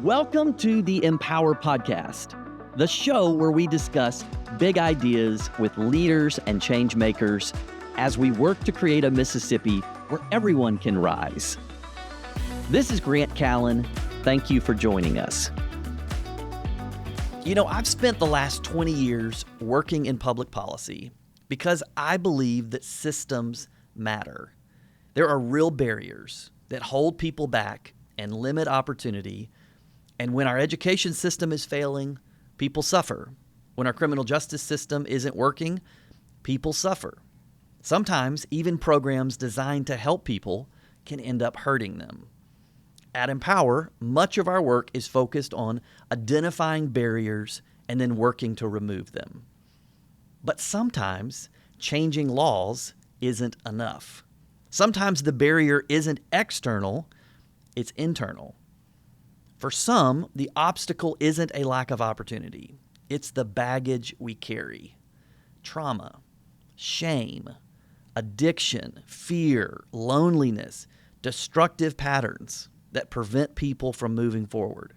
Welcome to the Empower Podcast, the show where we discuss big ideas with leaders and change makers as we work to create a Mississippi where everyone can rise. This is Grant Callen. Thank you for joining us. You know, I've spent the last 20 years working in public policy because I believe that systems matter. There are real barriers that hold people back and limit opportunity. And when our education system is failing, people suffer. When our criminal justice system isn't working, people suffer. Sometimes even programs designed to help people can end up hurting them. At Empower, much of our work is focused on identifying barriers and then working to remove them. But sometimes changing laws isn't enough. Sometimes the barrier isn't external, it's internal. For some, the obstacle isn't a lack of opportunity. It's the baggage we carry. Trauma, shame, addiction, fear, loneliness, destructive patterns that prevent people from moving forward.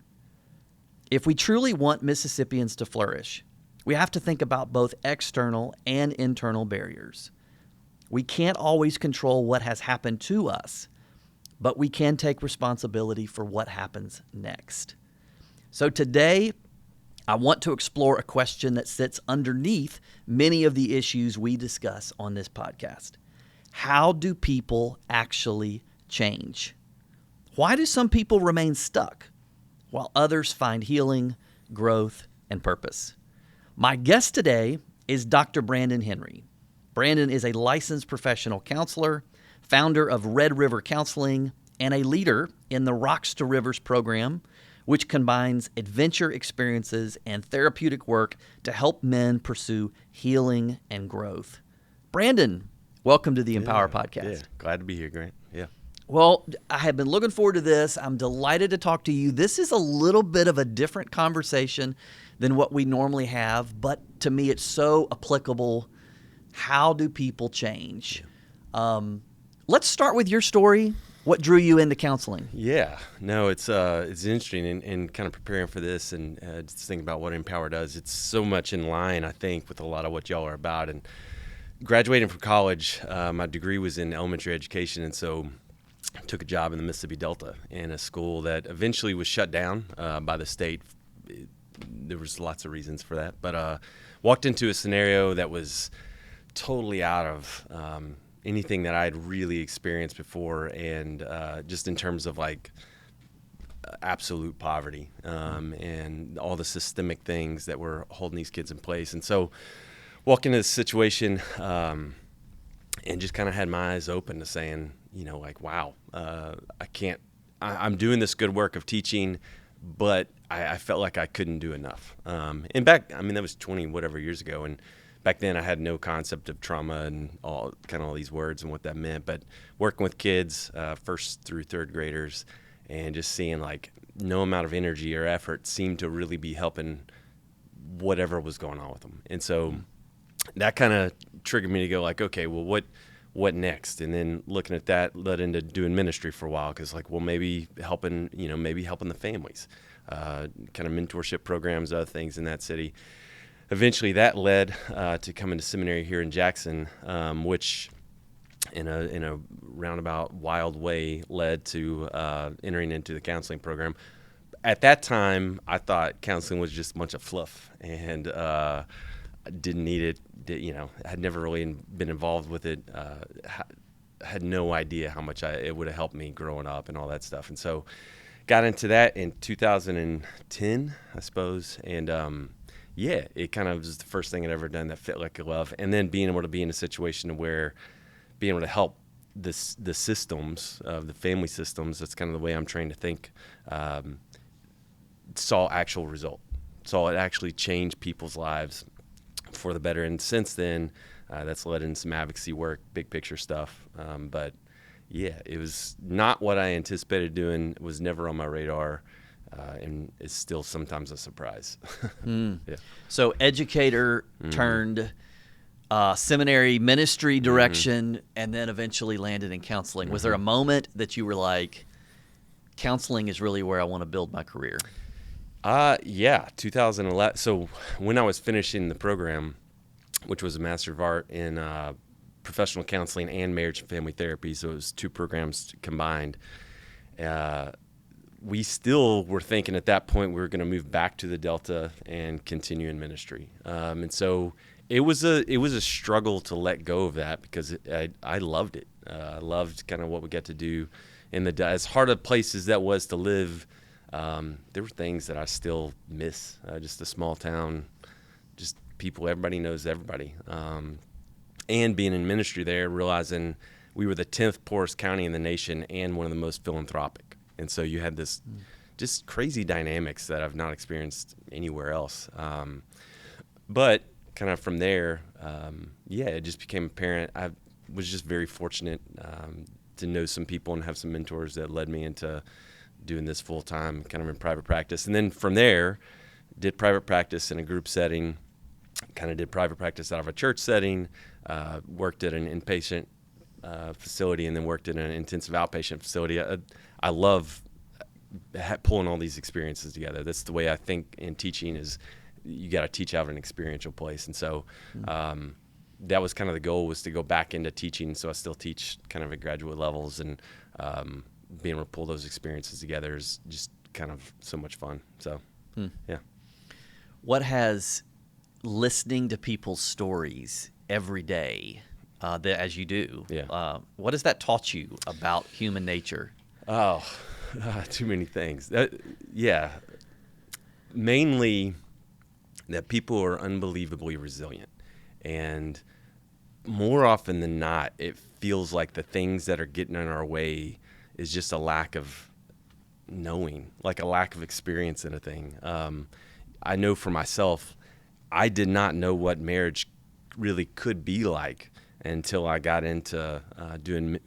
If we truly want Mississippians to flourish, we have to think about both external and internal barriers. We can't always control what has happened to us, but we can take responsibility for what happens next. So today, I want to explore a question that sits underneath many of the issues we discuss on this podcast. How do people actually change? Why do some people remain stuck while others find healing, growth, and purpose? My guest today is Dr. Branden Henry. Branden is a licensed professional counselor, founder of Red River Counseling, and a leader in the Rocks to Rivers program, which combines adventure experiences and therapeutic work to help men pursue healing and growth. Branden, welcome to the Empower Podcast. Yeah, glad to be here, Grant. Yeah. Well, I have been looking forward to this. I'm delighted to talk to you. This is a little bit of a different conversation than what we normally have, but to me it's so applicable. How do people change? Let's start with your story. What drew you into counseling? Yeah, no, it's interesting in kind of preparing for this and just thinking about what Empower does. It's so much in line, I think, with a lot of what y'all are about. And graduating from college, my degree was in elementary education, and so I took a job in the Mississippi Delta in a school that eventually was shut down by the state. There was lots of reasons for that, but walked into a scenario that was totally out of anything that I had really experienced before, and just in terms of like absolute poverty and all the systemic things that were holding these kids in place. And so walked into this situation and just kind of had my eyes open to saying, you know, like, wow, I'm doing this good work of teaching, but I felt like I couldn't do enough. And back, I mean, that was 20 whatever years ago, and back then I had no concept of trauma and all these words and what that meant, but working with kids, first through third graders, and just seeing like no amount of energy or effort seemed to really be helping whatever was going on with them. And so that kind of triggered me to go like, okay, well, what next? And then looking at that led into doing ministry for a while, because like, well, maybe helping the families, kind of mentorship programs, other things in that city. Eventually that led to coming to seminary here in Jackson, which in a roundabout wild way led to entering into the counseling program. At that time, I thought counseling was just a bunch of fluff, and didn't need it. I had never really been involved with it. Had no idea how much it would have helped me growing up and all that stuff. And so got into that in 2010, I suppose. And it kind of was the first thing I'd ever done that fit like a glove. And then being able to be in a situation where being able to help the systems of the family systems, that's kind of the way I'm trained to think, saw actual result. Saw it actually change people's lives for the better. And since then, that's led in some advocacy work, big picture stuff. But yeah, it was not what I anticipated doing. It was never on my radar. And it's still sometimes a surprise. Yeah. So educator turned seminary ministry direction, and then eventually landed in counseling. Was there a moment that you were like, counseling is really where I want to build my career? Yeah, 2011. So when I was finishing the program, which was a Master of Art in professional counseling and marriage and family therapy, so it was two programs combined, we still were thinking at that point we were going to move back to the Delta and continue in ministry. And so it was a struggle to let go of that because I loved it. I loved kind of what we got to do in as hard a place as that was to live. There were things that I still miss. Just a small town, just people, everybody knows everybody. And being in ministry there, realizing we were the 10th poorest county in the nation and one of the most philanthropic. And so you had this just crazy dynamics that I've not experienced anywhere else. But kind of from there, it just became apparent. I was just very fortunate to know some people and have some mentors that led me into doing this full time, kind of in private practice. And then from there, did private practice in a group setting, kind of did private practice out of a church setting, worked at an inpatient facility, and then worked in an intensive outpatient facility. I love pulling all these experiences together. That's the way I think in teaching is you got to teach out of an experiential place. And so that was kind of the goal, was to go back into teaching. So I still teach kind of at graduate levels, and being able to pull those experiences together is just kind of so much fun. So, yeah. What has listening to people's stories every day, as you do, what has that taught you about human nature? Oh, too many things. Mainly that people are unbelievably resilient. And more often than not, it feels like the things that are getting in our way is just a lack of knowing, like a lack of experience in a thing. I know for myself, I did not know what marriage really could be like until I got into doing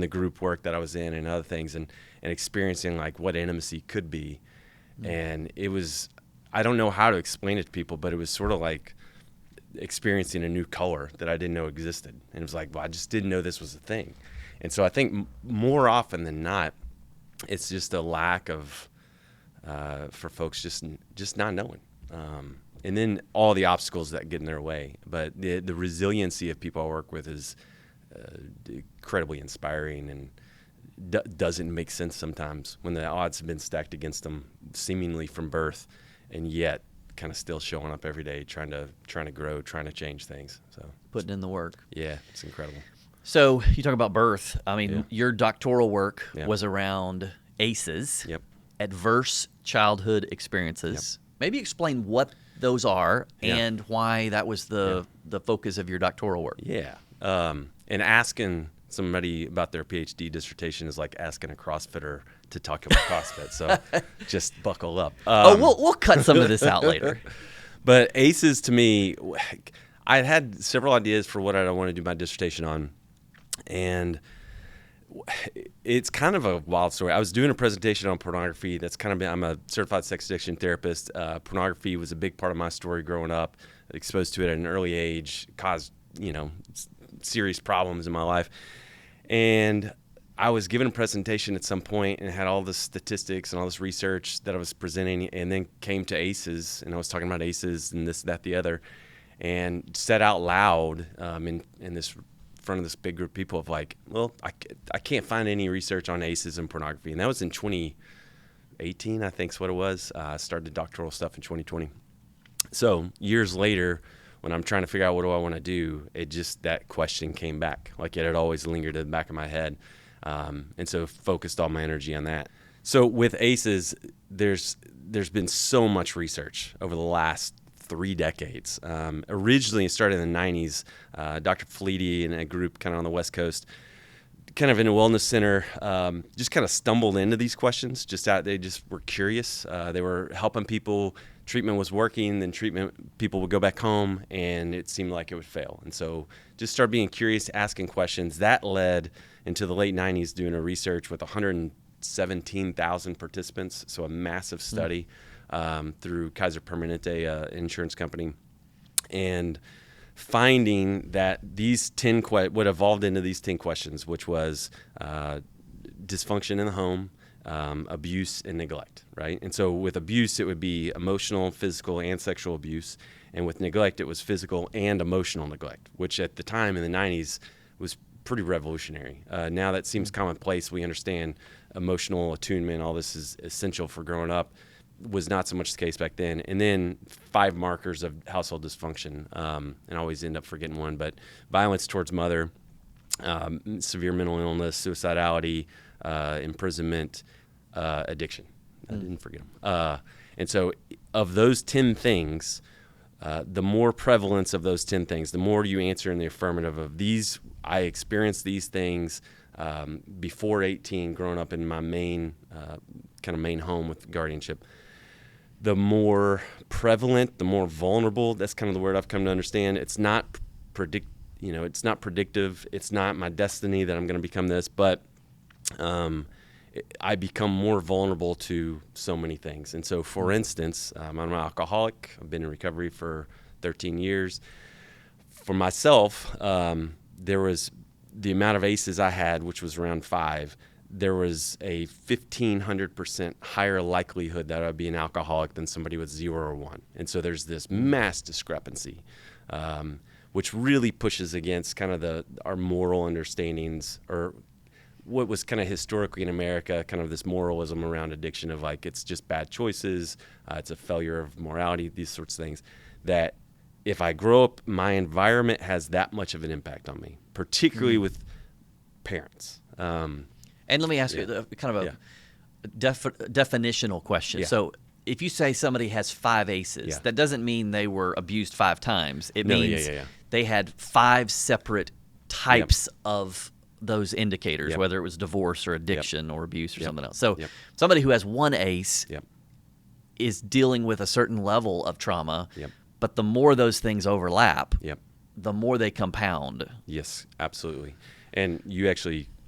the group work that I was in and other things, and experiencing like what intimacy could be. And it was, I don't know how to explain it to people, but it was sort of like experiencing a new color that I didn't know existed. And it was like, well, I just didn't know this was a thing. And so I think more often than not, it's just a lack of, for folks just not knowing. And then all the obstacles that get in their way. But the resiliency of people I work with is incredibly inspiring, and doesn't make sense sometimes when the odds have been stacked against them seemingly from birth, and yet kind of still showing up every day, trying to grow, trying to change things. So putting in the work. Yeah, it's incredible. So you talk about birth. I mean, your doctoral work Yeah. was around ACEs, Yep. adverse childhood experiences. Yep. Maybe explain what those are Yeah. and why that was the focus of your doctoral work. Yeah. And asking somebody about their PhD dissertation is like asking a CrossFitter to talk about CrossFit. So just buckle up. We'll cut some of this out later. But ACEs, to me, I had several ideas for what I want to do my dissertation on. And it's kind of a wild story. I was doing a presentation on pornography. That's kind of been, I'm a certified sex addiction therapist. Pornography was a big part of my story growing up. Exposed to it at an early age, caused, serious problems in my life. And I was given a presentation at some point and had all this statistics and all this research that I was presenting, and then came to ACEs, and I was talking about ACEs and this, that, the other, and said out loud in this front of this big group of people of like, well, I can't find any research on ACEs and pornography. And that was in 2018, I think is what it was. I started doctoral stuff in 2020. So years later, when I'm trying to figure out what do I want to do, that question came back. Like it had always lingered in the back of my head. And so focused all my energy on that. So with ACEs, there's been so much research over the last 3 decades. Originally, it started in the 90s. Dr. Fleety and a group kind of on the West Coast, kind of in a wellness center, just kind of stumbled into these questions. They just were curious. They were helping people. Treatment was working, then people would go back home, and it seemed like it would fail. And so just started being curious, asking questions. That led into the late 90s doing a research with 117,000 participants, so a massive study through Kaiser Permanente, insurance company, and finding that these 10 what evolved into these 10 questions, which was dysfunction in the home, abuse, and neglect, right? And so with abuse, it would be emotional, physical, and sexual abuse. And with neglect, it was physical and emotional neglect, which at the time in the 90s was pretty revolutionary. Now that seems commonplace. We understand emotional attunement, all this is essential for growing up. Was not so much the case back then. And then 5 markers of household dysfunction, and I always end up forgetting one, but violence towards mother, severe mental illness, suicidality, imprisonment, addiction. I didn't forget them. And so of those 10 things, the more prevalence of those 10 things, the more you answer in the affirmative of these, I experienced these things before 18, growing up in my main home with guardianship, the more prevalent, the more vulnerable. That's kind of the word I've come to understand. It's not it's not predictive. It's not my destiny that I'm going to become this, but I become more vulnerable to so many things. And so, for instance, I'm an alcoholic. I've been in recovery for 13 years. For myself, there was the amount of ACEs I had, which was around 5. There was a 1,500% higher likelihood that I'd be an alcoholic than somebody with 0 or 1. And so there's this mass discrepancy, which really pushes against kind of our moral understandings, or what was kind of historically in America, kind of this moralism around addiction of like, it's just bad choices, it's a failure of morality, these sorts of things, that if I grow up, my environment has that much of an impact on me, particularly with parents. And let me ask you kind of a definitional question. Yeah. So if you say somebody has 5 ACEs, that doesn't mean they were abused 5 times. It means they had 5 separate types of those indicators, whether it was divorce or addiction or abuse or something else. So somebody who has 1 ACE is dealing with a certain level of trauma, but the more those things overlap, the more they compound. Yes, absolutely. And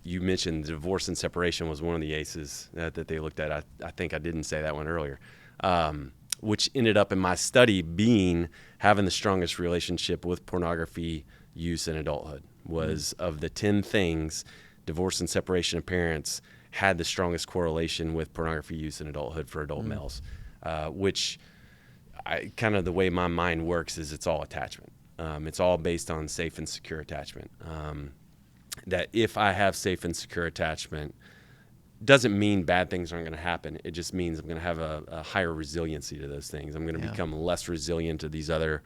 you mentioned divorce and separation was one of the ACEs that they looked at. I think I didn't say that one earlier, which ended up in my study being having the strongest relationship with pornography use in adulthood. Was of the 10 things, divorce and separation of parents had the strongest correlation with pornography use in adulthood for adult males, which kind of the way my mind works is it's all attachment. It's all based on safe and secure attachment. That if I have safe and secure attachment, doesn't mean bad things aren't going to happen. It just means I'm going to have a higher resiliency to those things. I'm going to become less resilient to these other,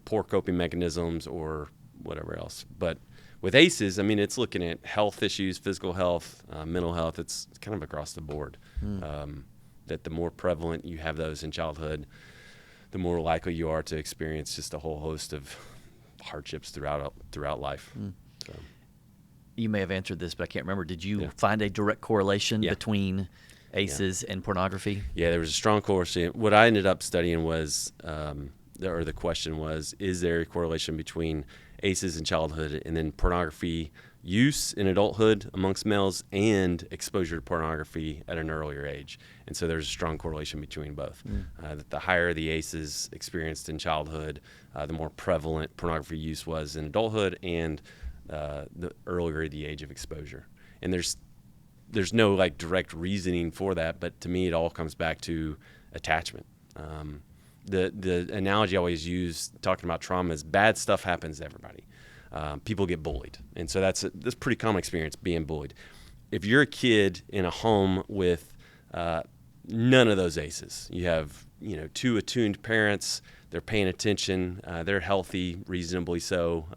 poor coping mechanisms or whatever else. But with ACEs, I mean, it's looking at health issues, physical health, mental health. It's kind of across the board. That the more prevalent you have those in childhood, the more likely you are to experience just a whole host of hardships throughout life. So. You may have answered this, but I can't remember. Did you find a direct correlation between ACEs and pornography? Yeah, there was a strong correlation. What I ended up studying was, the question was, is there a correlation between ACEs in childhood and then pornography use in adulthood amongst males and exposure to pornography at an earlier age? And so there's a strong correlation between both. That the higher the ACEs experienced in childhood, the more prevalent pornography use was in adulthood, and the earlier the age of exposure. And there's no like direct reasoning for that, but to me it all comes back to attachment. The analogy I always use talking about trauma is bad stuff happens to everybody. People get bullied, and so that's a pretty common experience, being bullied. If you're a kid in a home with none of those ACEs, you have 2 attuned parents, they're paying attention, they're healthy, reasonably so,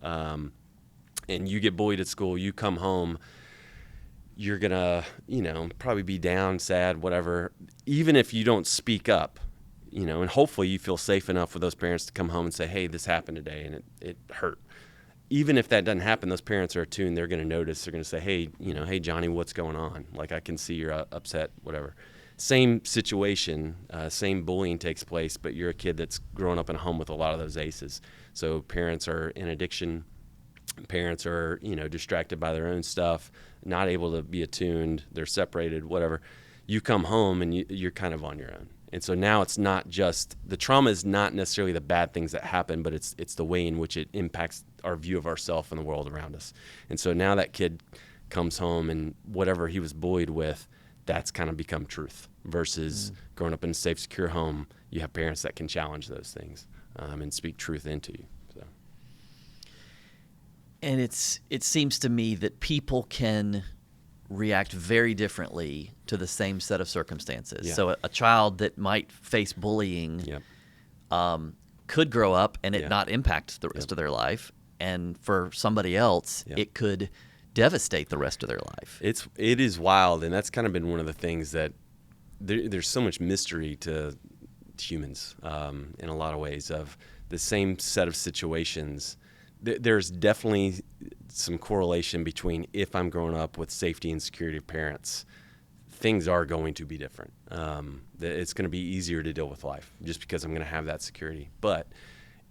and you get bullied at school, you come home, you're gonna probably be down, sad, whatever. Even if you don't speak up, and hopefully you feel safe enough with those parents to come home and say, hey, this happened today and it hurt. Even if that doesn't happen, those parents are attuned. They're going to notice. They're going to say, hey, hey, Johnny, what's going on? Like, I can see you're upset, whatever. Same situation, same bullying takes place, but you're a kid that's grown up in a home with a lot of those ACEs. So parents are in addiction. Parents are, distracted by their own stuff, not able to be attuned. They're separated, whatever. You come home and you're kind of on your own. And so now it's not just the trauma is not necessarily the bad things that happen, but it's the way in which it impacts our view of ourselves and the world around us. And so now that kid comes home and whatever he was bullied with that's kind of become truth versus growing up in a safe, secure home. You have parents that can challenge those things and speak truth into you. So. And it seems to me that people can react very differently to the same set of circumstances. Yeah. So a child that might face bullying could grow up and it not impact the rest of their life. And for somebody else, it could devastate the rest of their life. It is wild, and that's kind of been one of the things that there's so much mystery to humans in a lot of ways of the same set of situations. There's definitely some correlation between if I'm growing up with safety and security of parents, things are going to be different. It's going to be easier to deal with life just because I'm going to have that security. But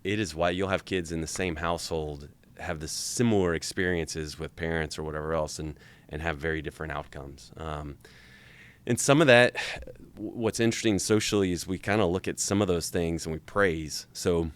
it is why you'll have kids in the same household have the similar experiences with parents or whatever else and have very different outcomes. And some of that, what's interesting socially is we kind of look at some of those things and we praise. So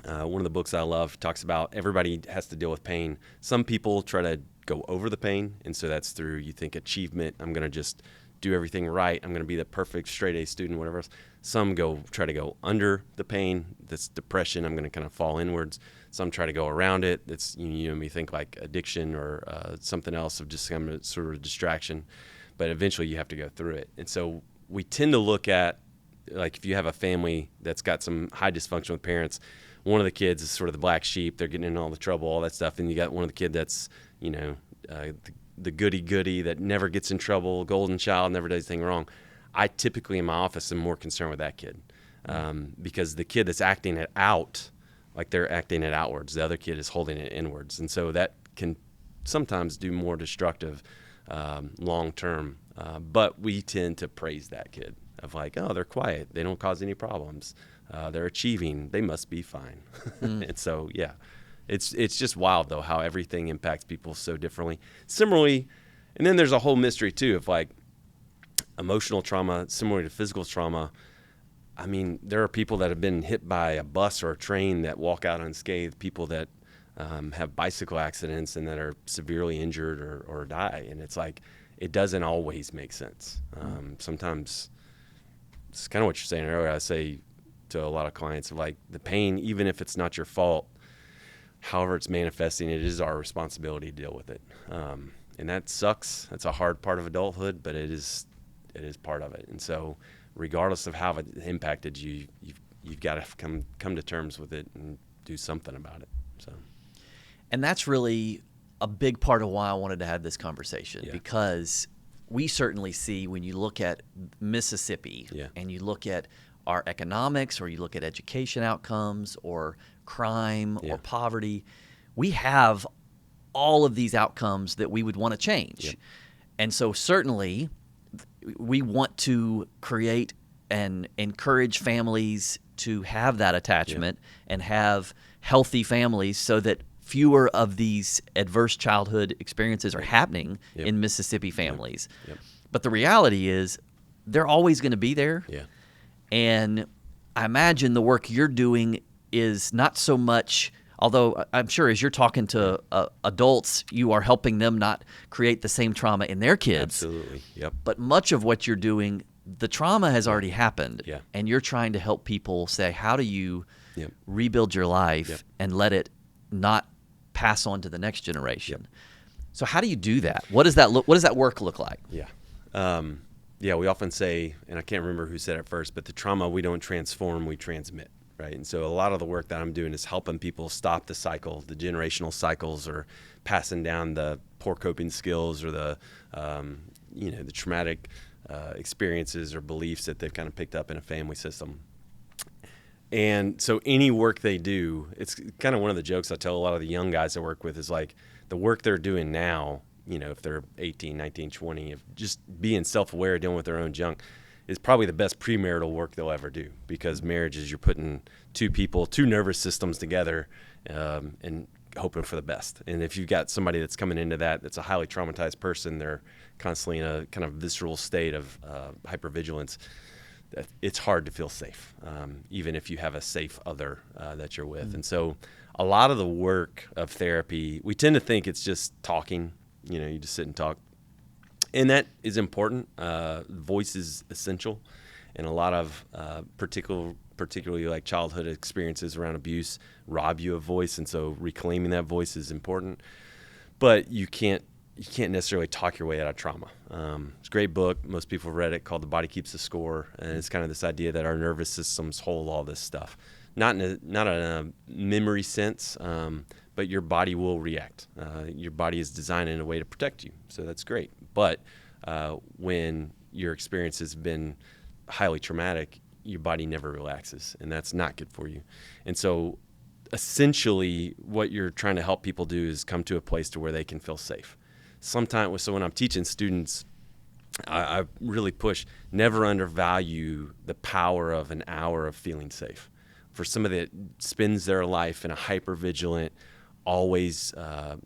one of the books I love talks about everybody has to deal with pain. Some people try to go over the pain, and so that's through, you think, achievement. I'm going to just do everything right. I'm going to be the perfect straight A student, whatever else. Some try to go under the pain. That's depression. I'm going to kind of fall inwards. Some try to go around it. It's, me think like addiction or something else of just kind of sort of distraction. But eventually you have to go through it. And so we tend to look at, like, if you have a family that's got some high dysfunction with parents, one of the kids is sort of the black sheep. They're getting in all the trouble, all that stuff. And you got one of the kid that's, the goody that never gets in trouble, golden child, never does anything wrong. I typically in my office am more concerned with that kid because the kid that's acting it out, like they're acting it outwards. The other kid is holding it inwards. And so that can sometimes do more destructive long term. But we tend to praise that kid of like, oh, they're quiet. They don't cause any problems. They're achieving. They must be fine. And so, yeah, it's just wild, though, how everything impacts people so differently. Similarly, and then there's a whole mystery, too, of like emotional trauma, similar to physical trauma. I mean, there are people that have been hit by a bus or a train that walk out unscathed, people that have bicycle accidents and that are severely injured or die. And it's like, it doesn't always make sense. Sometimes it's kind of what you're saying earlier. I say to a lot of clients, like, the pain, even if it's not your fault, however it's manifesting, it is our responsibility to deal with it. And that sucks. That's a hard part of adulthood, but it is part of it. And so regardless of how it impacted you, you've got to come to terms with it and do something about it. So, and that's really a big part of why I wanted to have this conversation, because we certainly see, when you look at Mississippi and you look at our economics, or you look at education outcomes, or crime, or poverty, we have all of these outcomes that we would want to change. And so certainly we want to create and encourage families to have that attachment and have healthy families so that fewer of these adverse childhood experiences are happening in Mississippi families. But the reality is they're always going to be there. And I imagine the work you're doing is not so much, although I'm sure as you're talking to adults, you are helping them not create the same trauma in their kids. Absolutely. But much of what you're doing, the trauma has already happened. And you're trying to help people say, how do you rebuild your life and let it not pass on to the next generation? So how do you do that? What does that work look like? We often say, and I can't remember who said it first, but the trauma we don't transform, we transmit, right? And so a lot of the work that I'm doing is helping people stop the cycle, the generational cycles, or passing down the poor coping skills or the traumatic experiences or beliefs that they've kind of picked up in a family system. And so any work they do, it's kind of one of the jokes I tell a lot of the young guys I work with is like, the work they're doing now, if they're 18, 19, 20, if just being self-aware, dealing with their own junk, is probably the best premarital work they'll ever do, because marriage is you're putting two nervous systems together and hoping for the best. And if you've got somebody that's coming into that's a highly traumatized person, they're constantly in a kind of visceral state of hypervigilance, it's hard to feel safe, even if you have a safe other that you're with. And so a lot of the work of therapy, we tend to think it's just talking, you just sit and talk. And that is important. Voice is essential, and a lot of particularly like childhood experiences around abuse rob you of voice, and so reclaiming that voice is important. But you can't necessarily talk your way out of trauma. It's a great book. Most people have read it, called The Body Keeps the Score, and it's kind of this idea that our nervous systems hold all this stuff, not in a memory sense, but your body will react. Your body is designed in a way to protect you, so that's great. But when your experience has been highly traumatic, your body never relaxes, and that's not good for you. And so essentially what you're trying to help people do is come to a place to where they can feel safe. Sometimes, so when I'm teaching students, I really push, never undervalue the power of an hour of feeling safe. For somebody that spends their life in a hyper-vigilant, always,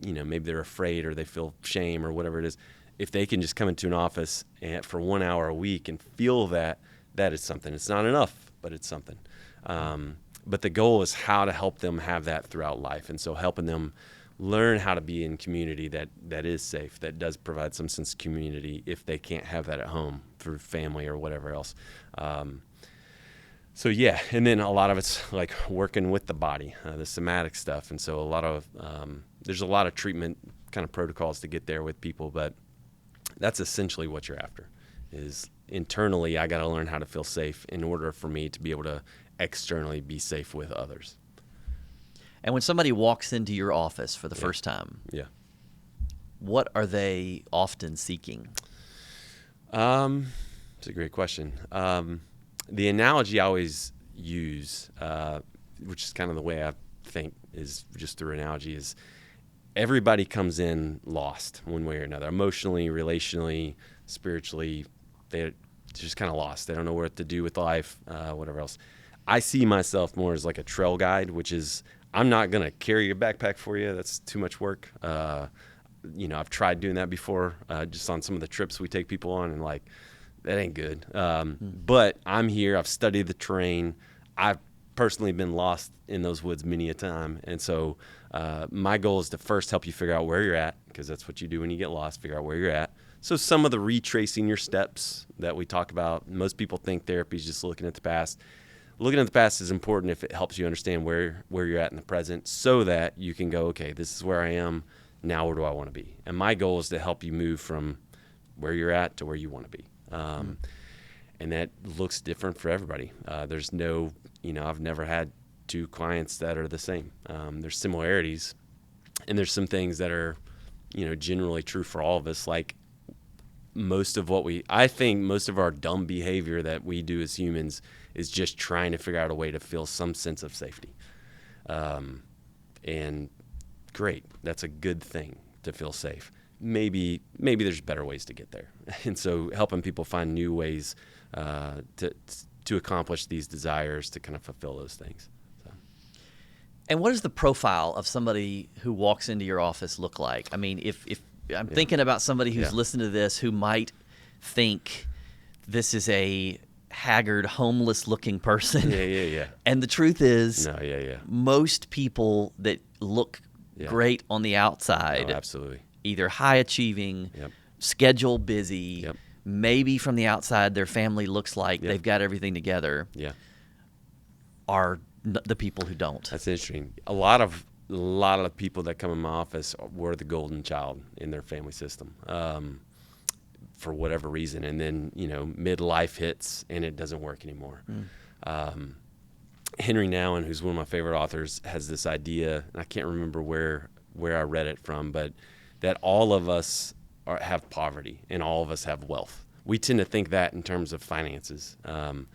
maybe they're afraid or they feel shame or whatever it is, if they can just come into an office and for 1 hour a week and feel that, that is something. It's not enough, but it's something. But the goal is how to help them have that throughout life. And so helping them learn how to be in community that is safe, that does provide some sense of community if they can't have that at home through family or whatever else. So yeah, and then a lot of it's like working with the body, the somatic stuff. And so there's a lot of treatment kind of protocols to get there with people, but that's essentially what you're after, is internally I got to learn how to feel safe in order for me to be able to externally be safe with others. And when somebody walks into your office for the first time, what are they often seeking? It's a great question. The analogy I always use, which is kind of the way I think is just through analogy, is everybody comes in lost one way or another, emotionally, relationally, spiritually. They're just kind of lost. They don't know what to do with life, whatever else. I see myself more as like a trail guide, which is I'm not going to carry your backpack for you. That's too much work. I've tried doing that before, just on some of the trips we take people on, and like, that ain't good. But I'm here. I've studied the terrain. I've personally been lost in those woods many a time. And so my goal is to first help you figure out where you're at, because that's what you do when you get lost, figure out where you're at. So some of the retracing your steps that we talk about, most people think therapy is just looking at the past. Looking at the past is important if it helps you understand where you're at in the present, so that you can go, okay, this is where I am. Now where do I want to be? And my goal is to help you move from where you're at to where you want to be. And that looks different for everybody. There's no, I've never had two clients that are the same. There's similarities, and there's some things that are, generally true for all of us. Like I think most of our dumb behavior that we do as humans is just trying to figure out a way to feel some sense of safety. And great, that's a good thing to feel safe. Maybe there's better ways to get there. And so helping people find new ways to accomplish these desires, to kind of fulfill those things. So. And what does the profile of somebody who walks into your office look like? I mean, if I'm thinking about somebody who's listening to this who might think this is a haggard, homeless-looking person. Yeah. And the truth is, No. most people that look great on the outside, absolutely, either high-achieving, schedule busy, maybe from the outside their family looks like they've got everything together, are the people who don't. That's interesting. A lot of people that come in my office were the golden child in their family system, for whatever reason, and then midlife hits and it doesn't work anymore. Henry Nouwen, who's one of my favorite authors, has this idea, and I can't remember where I read it from, but that all of us have poverty and all of us have wealth. We tend to think that in terms of finances. And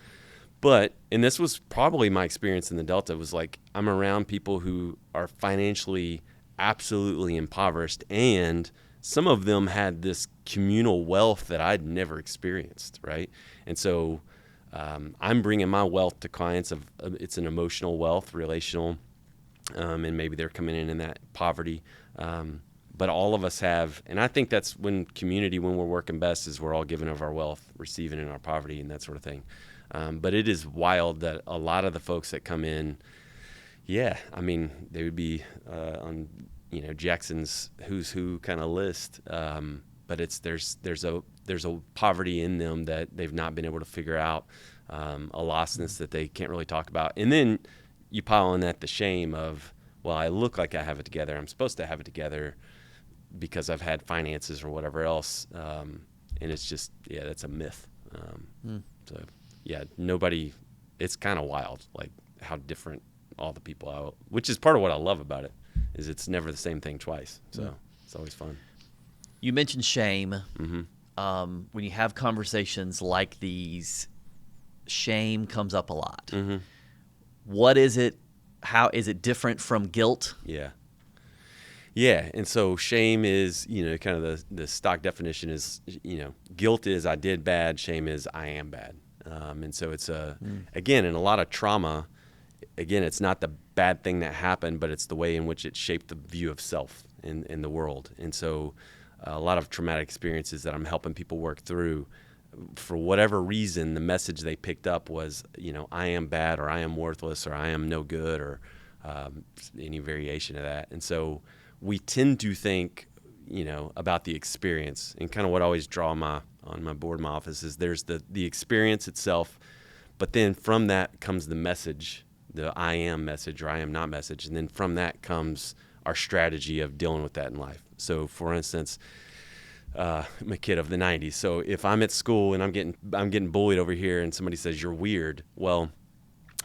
this was probably my experience in the Delta, was like I'm around people who are financially absolutely impoverished, and some of them had this communal wealth that I'd never experienced, right? And so I'm bringing my wealth to clients. It's an emotional wealth, relational, and maybe they're coming in that poverty. But all of us have, and I think that's when we're working best, is we're all giving of our wealth, receiving in our poverty, and that sort of thing. But it is wild that a lot of the folks that come in, they would be on Jackson's Who's Who kind of list, but there's a poverty in them that they've not been able to figure out, a lostness that they can't really talk about. And then you pile on that the shame of, well, I look like I have it together. I'm supposed to have it together because I've had finances or whatever else. And it's just, that's a myth. So nobody, it's kind of wild, like how different all the people are, which is part of what I love about it, is it's never the same thing twice. So it's always fun. You mentioned shame. When you have conversations like these, shame comes up a lot. What is it? How is it different from guilt? Yeah, and so shame is, kind of the stock definition is, guilt is I did bad, shame is I am bad. And so it's, again, in a lot of trauma, again, it's not the bad thing that happened, but it's the way in which it shaped the view of self in the world. And so a lot of traumatic experiences that I'm helping people work through, for whatever reason, the message they picked up was, I am bad, or I am worthless, or I am no good, or any variation of that. And so we tend to think, about the experience, and kind of what I always draw on my board in my office is there's the experience itself, but then from that comes the message, the I am message or I am not message, and then from that comes our strategy of dealing with that in life. So, for instance, I'm a kid of the 90s, so if I'm at school and I'm getting bullied over here, and somebody says you're weird, well,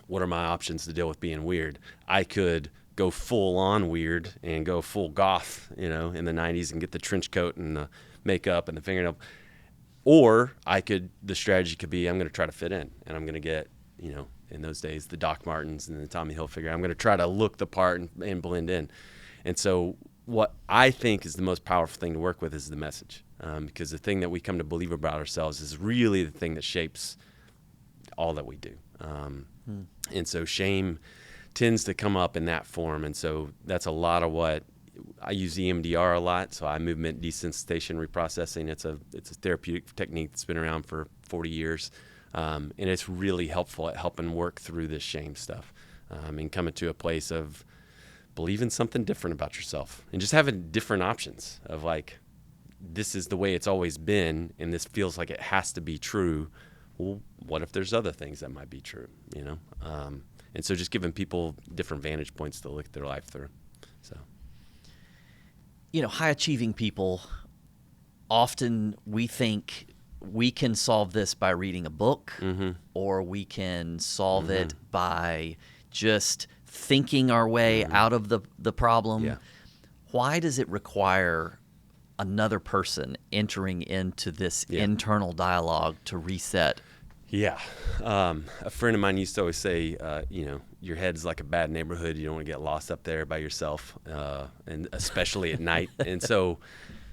what are my options to deal with being weird? I could go full on weird and go full goth, in the 90s, and get the trench coat and the makeup and the fingernail. Or the strategy could be, I'm going to try to fit in, and I'm going to get, in those days, the Doc Martens and the Tommy Hilfiger. I'm going to try to look the part and blend in. And so what I think is the most powerful thing to work with is the message, because the thing that we come to believe about ourselves is really the thing that shapes all that we do. And so shame tends to come up in that form. And so that's a lot of what I use EMDR a lot. So eye movement desensitization reprocessing. It's a therapeutic technique that's been around for 40 years. And it's really helpful at helping work through this shame stuff, and coming to a place of believing something different about yourself, and just having different options of like, this is the way it's always been, and this feels like it has to be true. Well, what if there's other things that might be true, And so just giving people different vantage points to look at their life through. So, high achieving people, often we think we can solve this by reading a book, or we can solve it by just thinking our way out of the problem. Yeah. Why does it require another person entering into this internal dialogue to reset? Yeah. A friend of mine used to always say, your head's like a bad neighborhood. You don't want to get lost up there by yourself, and especially at night. And so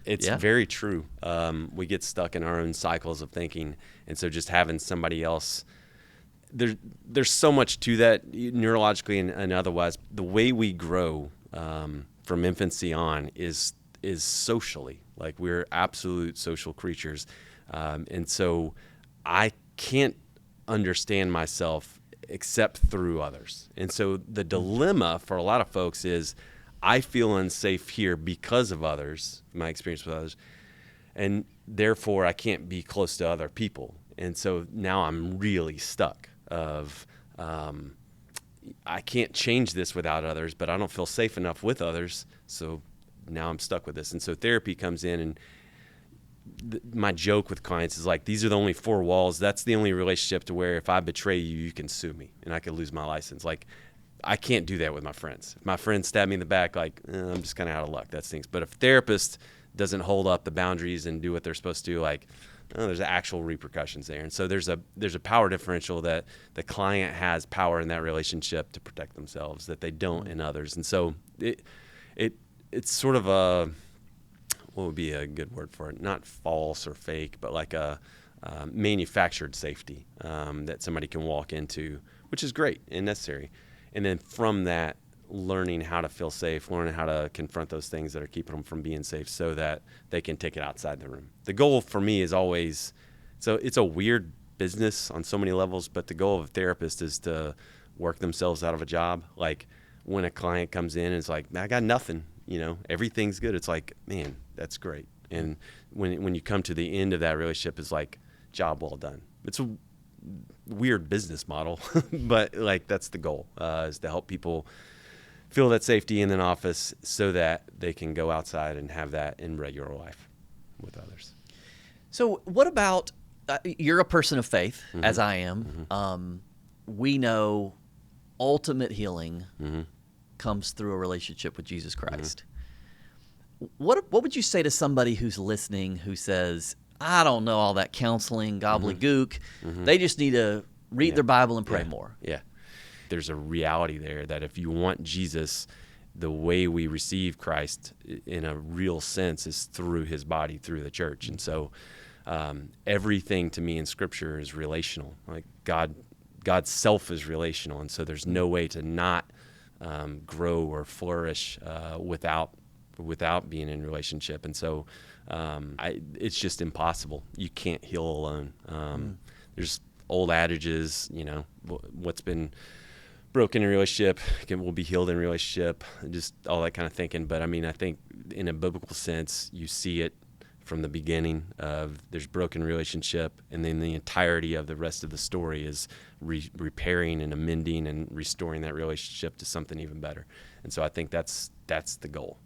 it's very true. We get stuck in our own cycles of thinking. And so just having somebody else, there's so much to that neurologically and otherwise. The way we grow from infancy on is socially. Like, we're absolute social creatures. And so I can't understand myself except through others. And so the dilemma for a lot of folks is, I feel unsafe here because of others, my experience with others, and therefore I can't be close to other people. And so now I'm really stuck of, I can't change this without others, but I don't feel safe enough with others, so now I'm stuck with this. And so therapy comes in, and my joke with clients is like, these are the only four walls. That's the only relationship to where if I betray you, you can sue me and I could lose my license. Like, I can't do that with my friends. If my friends stab me in the back, like, I'm just kind of out of luck. That stinks. But if a therapist doesn't hold up the boundaries and do what they're supposed to do, like, there's actual repercussions there. And so there's a power differential that the client has power in that relationship to protect themselves that they don't in others. And so it's sort of a, what would be a good word for it? Not false or fake, but like a manufactured safety that somebody can walk into, which is great and necessary. And then from that, learning how to feel safe, learning how to confront those things that are keeping them from being safe so that they can take it outside the room. The goal for me is always, so it's a weird business on so many levels, but the goal of a therapist is to work themselves out of a job. Like, when a client comes in and it's like, I got nothing, everything's good. It's like, man, that's great. And when you come to the end of that relationship, it's like, job well done. It's a weird business model, but like that's the goal, is to help people feel that safety in an office so that they can go outside and have that in regular life with others. So what about, you're a person of faith, as I am. We know ultimate healing comes through a relationship with Jesus Christ. What would you say to somebody who's listening who says, I don't know all that counseling gobbledygook. They just need to read their Bible and pray more. Yeah. There's a reality there that if you want Jesus, the way we receive Christ in a real sense is through his body, through the church. And so everything to me in Scripture is relational. Like God's self is relational. And so there's no way to not grow or flourish without being in relationship. And so it's just impossible. You can't heal alone. There's old adages, what's been broken in relationship will be healed in relationship, just all that kind of thinking. But I mean, I think in a biblical sense, you see it from the beginning of there's broken relationship, and then the entirety of the rest of the story is repairing and amending and restoring that relationship to something even better. And so I think that's the goal.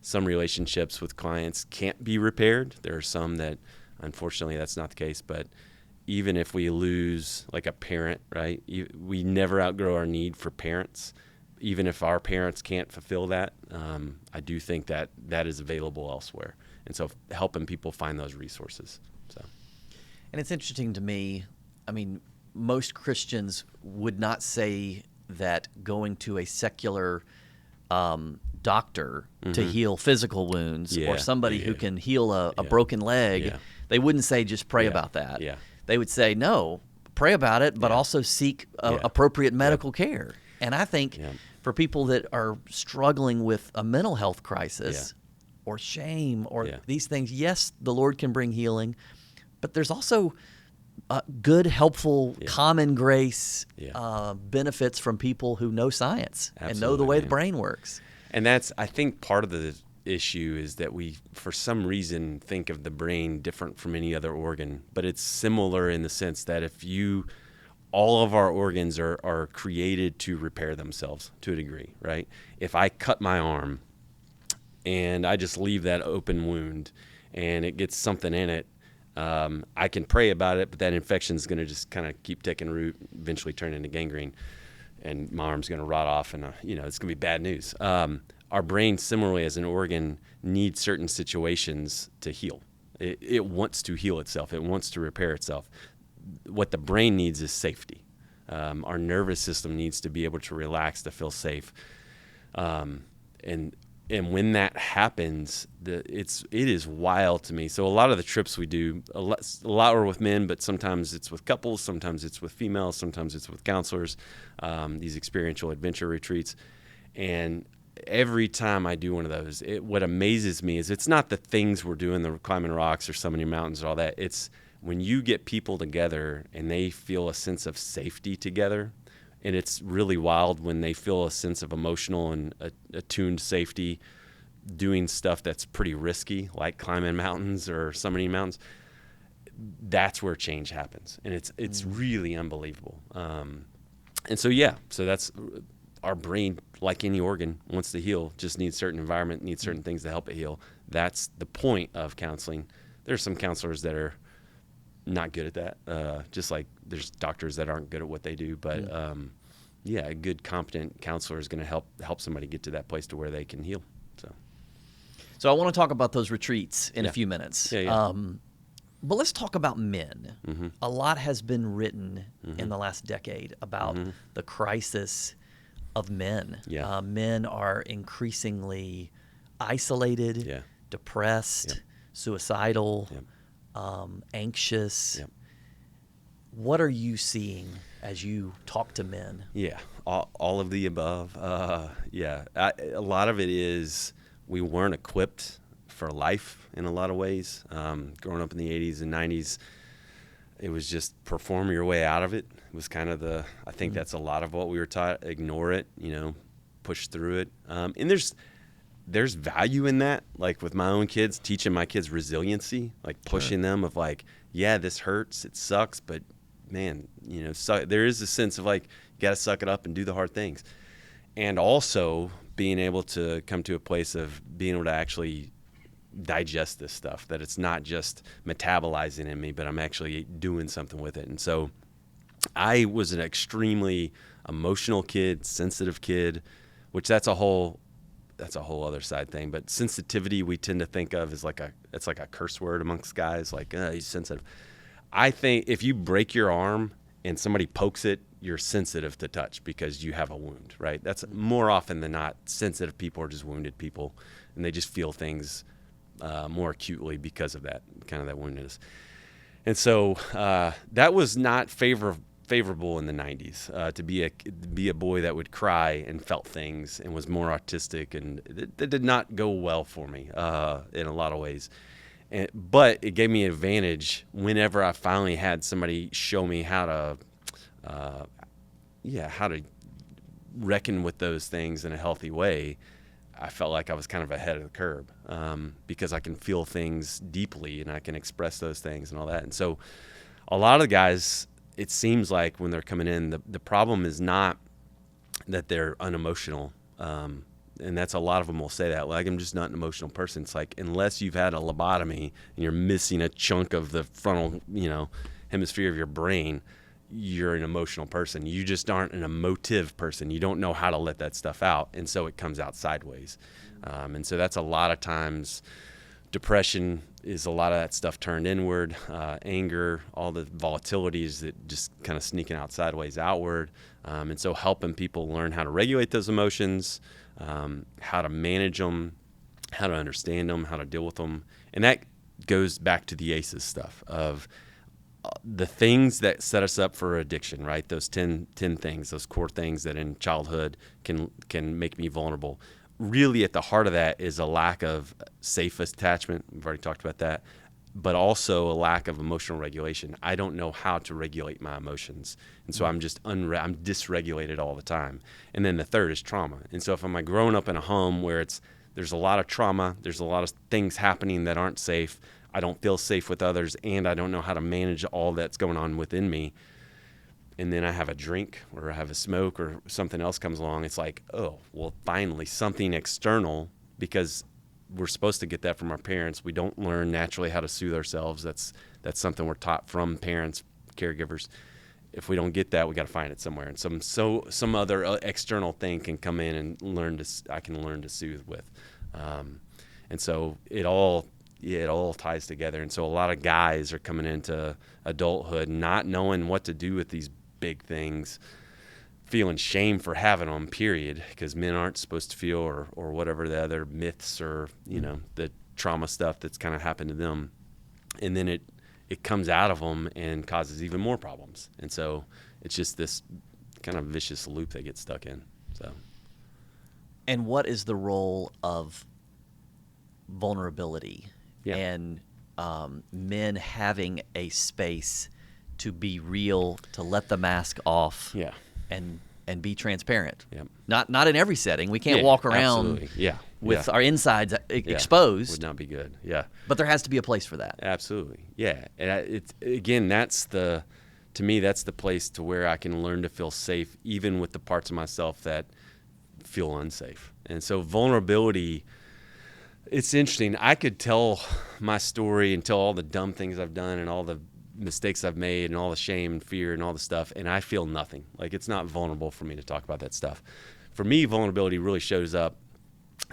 Some relationships with clients can't be repaired. There are some that, unfortunately, that's not the case. But even if we lose, like a parent, right? We never outgrow our need for parents. Even if our parents can't fulfill that, I do think that is available elsewhere. And so helping people find those resources. And it's interesting to me, I mean, most Christians would not say that going to a secular doctor to heal physical wounds or somebody who can heal a broken leg, they wouldn't say just pray about that. They would say, no, pray about it, but also seek appropriate medical care. And I think for people that are struggling with a mental health crisis or shame or these things, yes, the Lord can bring healing, but there's also good, helpful, common grace benefits from people who know science and know the way the brain works. And that's, I think, part of the issue is that we, for some reason, think of the brain different from any other organ, but it's similar in the sense that all of our organs are created to repair themselves to a degree, right? If I cut my arm and I just leave that open wound and it gets something in it, I can pray about it, but that infection is going to just kind of keep taking root, eventually turn into gangrene, and my arm's going to rot off, and it's going to be bad news. Our brain, similarly as an organ, needs certain situations to heal. It wants to heal itself. It wants to repair itself. What the brain needs is safety. Our nervous system needs to be able to relax, to feel safe. And when that happens, it is wild to me. So a lot of the trips we do, a lot are with men, but sometimes it's with couples, sometimes it's with females, sometimes it's with counselors, these experiential adventure retreats. And every time I do one of those, what amazes me is it's not the things we're doing, the climbing rocks or summiting mountains or all that. It's when you get people together and they feel a sense of safety together. And it's really wild when they feel a sense of emotional and attuned safety doing stuff that's pretty risky, like climbing mountains or summiting mountains. That's where change happens. And it's really unbelievable. And so that's our brain, like any organ, wants to heal, just needs certain environment, needs certain things to help it heal. That's the point of counseling. There's some counselors that are not good at that, just like there's doctors that aren't good at what they do, but a good competent counselor is going to help somebody get to that place to where they can heal. So I want to talk about those retreats in a few minutes. But let's talk about men. A lot has been written in the last decade about the crisis of men. Men are increasingly isolated, depressed, suicidal, anxious. What are you seeing as you talk to men? All of the above. A lot of it is we weren't equipped for life in a lot of ways. Growing up in the 80s and 90s, it was just perform your way out of it. It was kind of I think that's a lot of what we were taught. Ignore it, push through it. And there's value in that. Like with my own kids, teaching my kids resiliency, like pushing them of like, yeah, this hurts, it sucks, but man, there is a sense of like, you got to suck it up and do the hard things. And also being able to come to a place of being able to actually digest this stuff, that it's not just metabolizing in me, but I'm actually doing something with it. And so I was an extremely emotional kid, sensitive kid, which that's a whole other side thing. But sensitivity we tend to think of as it's like a curse word amongst guys, like he's sensitive. I think if you break your arm and somebody pokes it, you're sensitive to touch because you have a wound, right? That's more often than not, sensitive people are just wounded people, and they just feel things more acutely because of that woundedness. And so that was not favorable in the 90s, to be a boy that would cry and felt things and was more autistic, and it did not go well for me in a lot of ways. But it gave me an advantage whenever I finally had somebody show me how to reckon with those things in a healthy way. I felt like I was kind of ahead of the curve because I can feel things deeply and I can express those things and all that. And so a lot of the guys, it seems like when they're coming in, the problem is not that they're unemotional. And that's a lot of them will say that, like, I'm just not an emotional person. It's like, unless you've had a lobotomy and you're missing a chunk of the frontal, hemisphere of your brain, you're an emotional person. You just aren't an emotive person. You don't know how to let that stuff out. And so it comes out sideways. And so that's a lot of times depression is a lot of that stuff turned inward, anger, all the volatilities that just kind of sneaking out sideways outward. And so helping people learn how to regulate those emotions, how to manage them, how to understand them, how to deal with them. And that goes back to the ACEs stuff of the things that set us up for addiction, right? Those 10 things, those core things that in childhood can make me vulnerable. Really at the heart of that is a lack of safe attachment. We've already talked about that. But also a lack of emotional regulation. I don't know how to regulate my emotions. And so I'm just I'm dysregulated all the time. And then the third is trauma. And so if I'm growing up in a home where there's a lot of trauma, there's a lot of things happening that aren't safe, I don't feel safe with others, and I don't know how to manage all that's going on within me, and then I have a drink or I have a smoke or something else comes along, it's like, oh, well, finally something external, because we're supposed to get that from our parents. We don't learn naturally how to soothe ourselves. That's something we're taught from parents, caregivers. If we don't get that, we got to find it somewhere. And some other external thing can come in and I can learn to soothe with. And so it all ties together. And so a lot of guys are coming into adulthood not knowing what to do with these big things, feeling shame for having them, period, because men aren't supposed to feel, or whatever the other myths or, the trauma stuff that's kind of happened to them. And then it comes out of them and causes even more problems. And so it's just this kind of vicious loop they get stuck in. So. And what is the role of vulnerability and men having a space to be real, to let the mask off, and be transparent? Not in every setting. We can't walk around with our insides exposed. Would not be good. But there has to be a place for that. Absolutely. And to me, that's the place to where I can learn to feel safe, even with the parts of myself that feel unsafe. And so vulnerability, it's interesting. I could tell my story and tell all the dumb things I've done and all the mistakes I've made and all the shame and fear and all the stuff, and I feel nothing. Like, it's not vulnerable for me to talk about that stuff. For me, vulnerability really shows up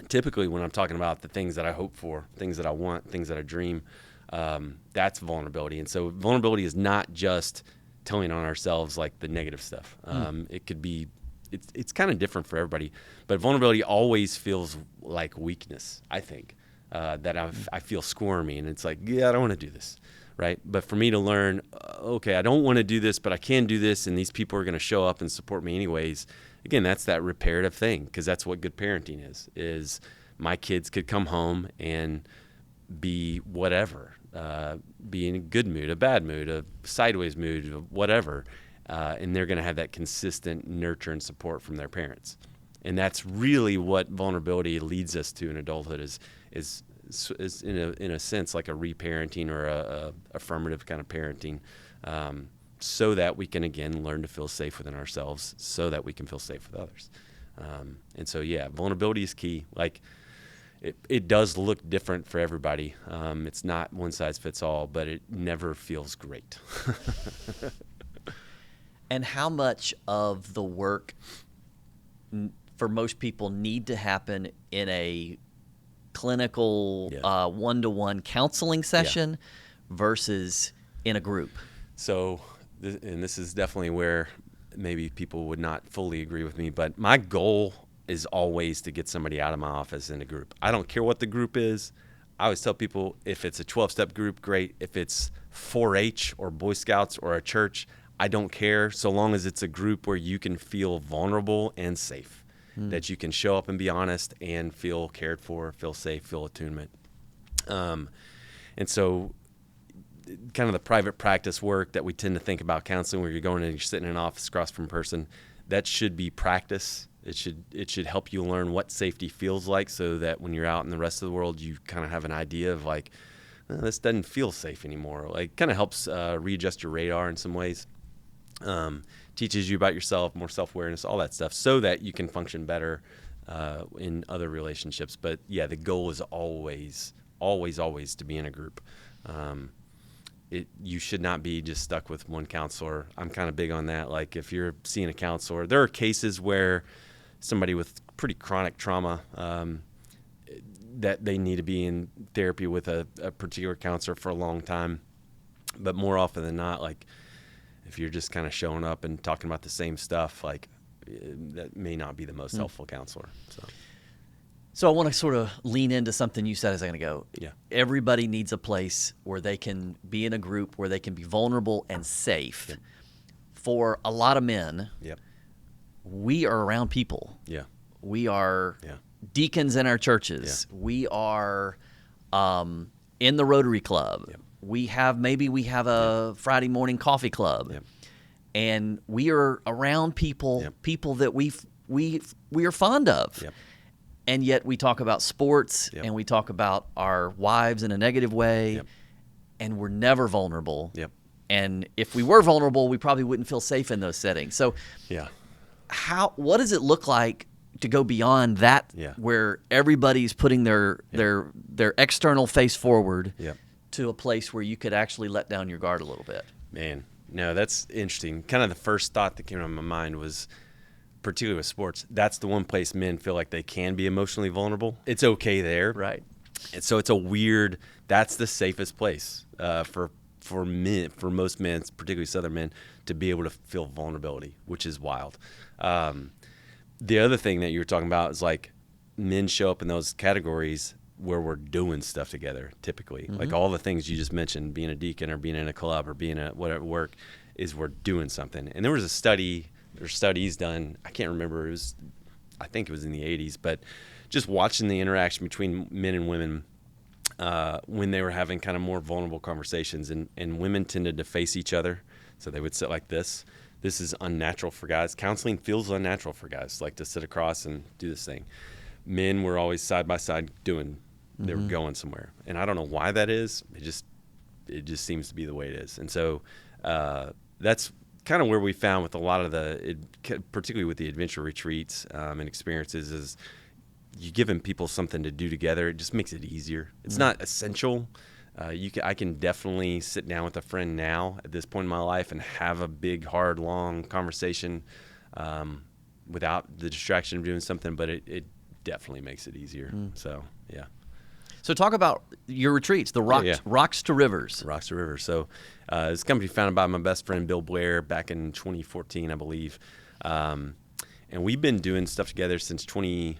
typically when I'm talking about the things that I hope for, things that I want, things that I dream. That's vulnerability. And so vulnerability is not just telling on ourselves like the negative stuff. It could be, it's kind of different for everybody, but vulnerability always feels like weakness, I think, that I feel squirmy, and it's like, I don't want to do this. Right. But for me to learn, okay, I don't want to do this, but I can do this, and these people are going to show up and support me anyways. Again, that's that reparative thing, because that's what good parenting is my kids could come home and be whatever, be in a good mood, a bad mood, a sideways mood, whatever, and they're going to have that consistent nurture and support from their parents. And that's really what vulnerability leads us to in adulthood is in a sense like a reparenting or a affirmative kind of parenting, so that we can again learn to feel safe within ourselves, so that we can feel safe with others. And so vulnerability is key. Like it does look different for everybody. It's not one size fits all, but it never feels great. And how much of the work for most people need to happen in a clinical one-to-one counseling session versus in a group? So, and this is definitely where maybe people would not fully agree with me, but my goal is always to get somebody out of my office in a group. I don't care what the group is. I always tell people if it's a 12-step group, great. If it's 4-H or Boy Scouts or a church, I don't care, so long as it's a group where you can feel vulnerable and safe, that you can show up and be honest and feel cared for, feel safe, feel attunement. And so kind of the private practice work that we tend to think about counseling, where you're going and you're sitting in an office across from a person, that should be practice. It should help you learn what safety feels like, so that when you're out in the rest of the world, you kind of have an idea of like, this doesn't feel safe anymore. Like, kind of helps readjust your radar in some ways. Teaches you about yourself, more self-awareness, all that stuff, so that you can function better in other relationships. But the goal is always to be in a group. You should not be just stuck with one counselor. I'm kind of big on that. Like, if you're seeing a counselor, there are cases where somebody with pretty chronic trauma, that they need to be in therapy with a particular counselor for a long time. But more often than not, like, if you're just kind of showing up and talking about the same stuff, like, that may not be the most helpful counselor. So I want to sort of lean into something you said a second ago. Yeah. Everybody needs a place where they can be in a group where they can be vulnerable and safe. Yep. For a lot of men, we are around people. Yeah. We are deacons in our churches. Yeah. We are in the Rotary Club. Yep. We have a Friday morning coffee club. Yep. And we are around people, people that we are fond of. Yep. And yet we talk about sports and we talk about our wives in a negative way, and we're never vulnerable. Yep. And if we were vulnerable, we probably wouldn't feel safe in those settings. So what does it look like to go beyond that, where everybody's putting their external face forward to a place where you could actually let down your guard a little bit? Man, no, that's interesting. Kind of the first thought that came to my mind was, particularly with sports, that's the one place men feel like they can be emotionally vulnerable. It's okay there. Right. And so that's the safest place for men, for most men, particularly Southern men, to be able to feel vulnerability, which is wild. The other thing that you were talking about is, like, men show up in those categories where we're doing stuff together, typically. Like all the things you just mentioned, being a deacon or being in a club or being at whatever work, is we're doing something. And there was a study, or studies done, I can't remember, I think it was in the 80s, but just watching the interaction between men and women when they were having kind of more vulnerable conversations, and women tended to face each other. So they would sit like this. This is unnatural for guys. Counseling feels unnatural for guys, like to sit across and do this thing. Men were always side by side they were going somewhere. And I don't know why that is. It just seems to be the way it is. And so that's kind of where we found with a lot of particularly with the adventure retreats and experiences, is you giving people something to do together. It just makes it easier. It's not essential. I can definitely sit down with a friend now at this point in my life and have a big, hard, long conversation without the distraction of doing something, but it definitely makes it easier. So, yeah. So talk about your retreats, the Rocks to Rivers. Rocks to Rivers. So it's a company founded by my best friend Bill Blair back in 2014, I believe. And we've been doing stuff together since 17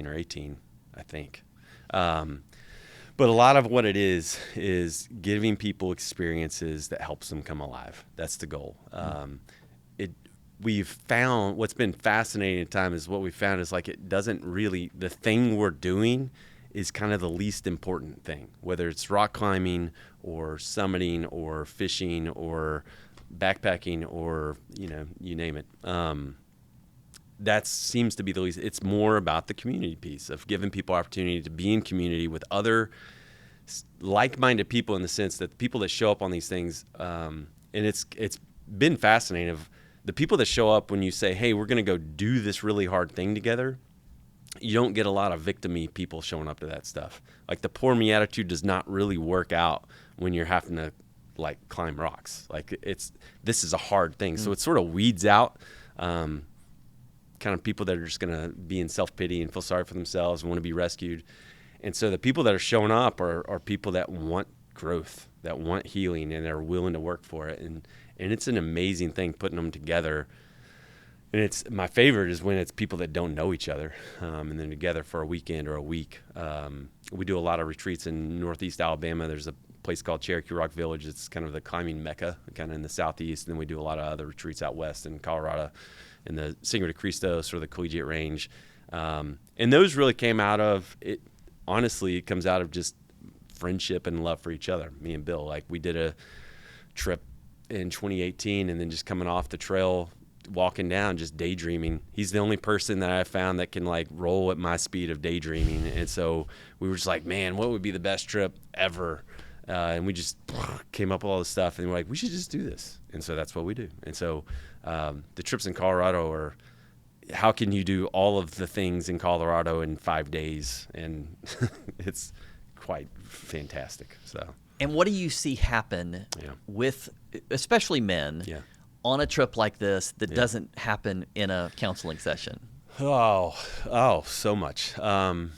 or 18, I think. But a lot of what it is giving people experiences that helps them come alive. That's the goal. We've found what's been fascinating at times is what we found is, like, it doesn't really, the thing we're doing is kind of the least important thing, whether it's rock climbing or summiting or fishing or backpacking or, you name it. that seems to be the least. It's more about the community piece of giving people opportunity to be in community with other like-minded people, in the sense that the people that show up on these things, and it's been fascinating of the people that show up when you say, hey, we're going to go do this really hard thing together. You don't get a lot of victim-y people showing up to that stuff. Like the poor me attitude does not really work out when you're having to like climb rocks. Like this is a hard thing. So it sort of weeds out kind of people that are just going to be in self-pity and feel sorry for themselves and want to be rescued. And so the people that are showing up are people that want growth, that want healing, and are willing to work for it. And it's an amazing thing putting them together. And it's my favorite is when it's people that don't know each other, and they're together for a weekend or a week. We do a lot of retreats in Northeast Alabama. There's a place called Cherokee Rock Village. It's kind of the climbing mecca, kind of in the southeast. And then we do a lot of other retreats out west in Colorado, in the Sangre de Cristo, sort of the collegiate range. And those really came out of it. Honestly, it comes out of just friendship and love for each other. Me and Bill, like we did a trip in 2018, and then just coming off the trail, walking down, just daydreaming. He's the only person that I found that can like roll at my speed of daydreaming. And so we were just like, man, what would be the best trip ever? And we just came up with all this stuff, and we're like, we should just do this. And so that's what we do. And so the trips in Colorado are, how can you do all of the things in Colorado in 5 days? And it's quite fantastic. So. And what do you see happen with, especially men, on a trip like this that doesn't happen in a counseling session? Oh, so much. Man,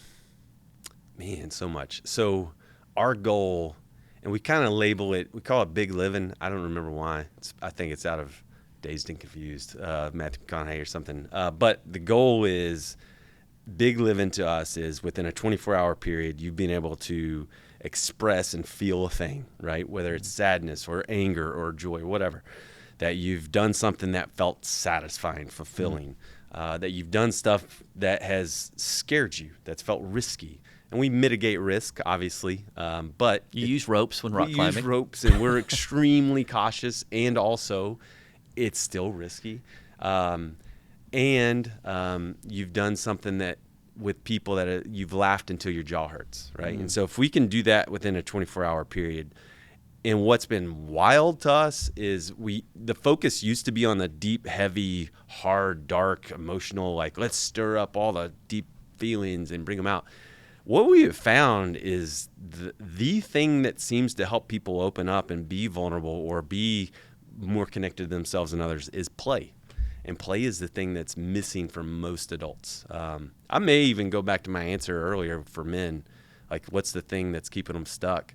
so much. So our goal, and we kind of label it, we call it big living. I don't remember why. I think it's out of Dazed and Confused, Matthew McConaughey or something. But the goal is, big living to us is within a 24-hour period, you've been able to express and feel a thing, right? Whether it's sadness or anger or joy or whatever, that you've done something that felt satisfying, fulfilling, that you've done stuff that has scared you, that's felt risky. And we mitigate risk, obviously, but you use ropes when rock climbing. We use ropes, and we're extremely cautious, and also it's still risky. And you've done something that with people that you've laughed until your jaw hurts, right? And so if we can do that within a 24-hour period, and what's been wild to us is the focus used to be on the deep, heavy, hard, dark, emotional, like let's stir up all the deep feelings and bring them out. What we have found is the thing that seems to help people open up and be vulnerable or be more connected to themselves and others is play. And play is the thing that's missing for most adults. I may even go back to my answer earlier for men, like what's the thing that's keeping them stuck,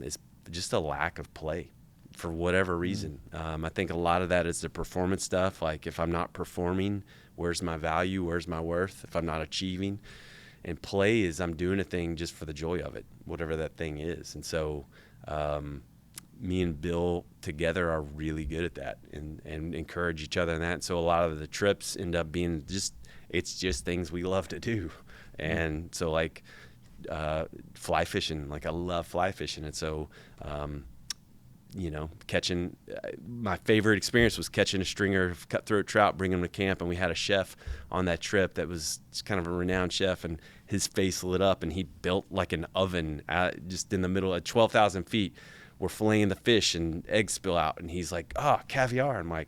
is just a lack of play for whatever reason. I think a lot of that is the performance stuff. Like if I'm not performing, where's my value? Where's my worth? If I'm not achieving. And play is I'm doing a thing just for the joy of it, whatever that thing is. And so me and Bill together are really good at that and encourage each other in that. And so a lot of the trips end up being it's just things we love to do. And so like fly fishing, like I love fly fishing. And so, catching, my favorite experience was catching a stringer of cutthroat trout, bringing them to camp. And we had a chef on that trip that was kind of a renowned chef, and his face lit up, and he built like an oven just in the middle at 12,000 feet. We're filleting the fish and eggs spill out. And he's like, caviar. I'm like,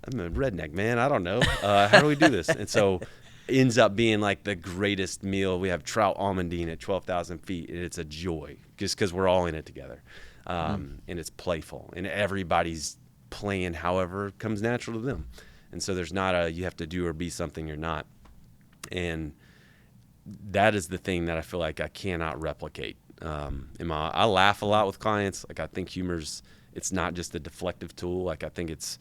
I'm a redneck, man. I don't know. How do we do this? And so ends up being like the greatest meal. We have trout almondine at 12,000 feet, and it's a joy just because we're all in it together. And it's playful, and everybody's playing however comes natural to them. And so there's not you have to do or be something you're not. And that is the thing that I feel like I cannot replicate. I laugh a lot with clients. Like I think it's not just a deflective tool. Like I think it's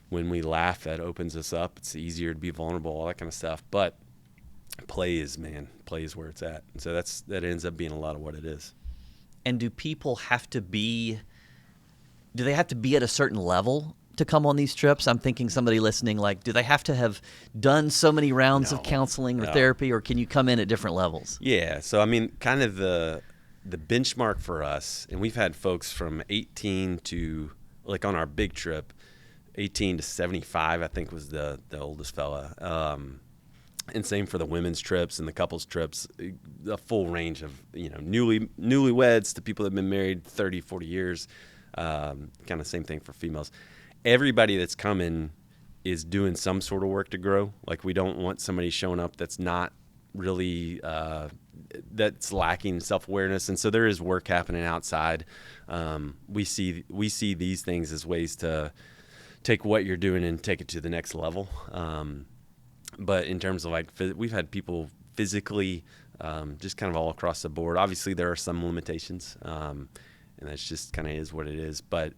when we laugh that opens us up. It's easier to be vulnerable, all that kind of stuff. But play is where it's at. And so that ends up being a lot of what it is. And do people have to be at a certain level to come on these trips? I'm thinking somebody listening, like, do they have to have done so many rounds of counseling or therapy, or can you come in at different levels? Yeah. So, I mean, kind of the benchmark for us, and we've had folks from 18 to, like on our big trip, 18 to 75, I think, was the oldest fella. And same for the women's trips and the couples trips, a full range of, newlyweds to people that have been married 30, 40 years. Kind of same thing for females. Everybody that's coming is doing some sort of work to grow. Like, we don't want somebody showing up that's not really, that's lacking self-awareness. And so there is work happening outside. We see these things as ways to take what you're doing and take it to the next level. But in terms of we've had people physically, just kind of all across the board. Obviously, there are some limitations, and that's just kind of is what it is. But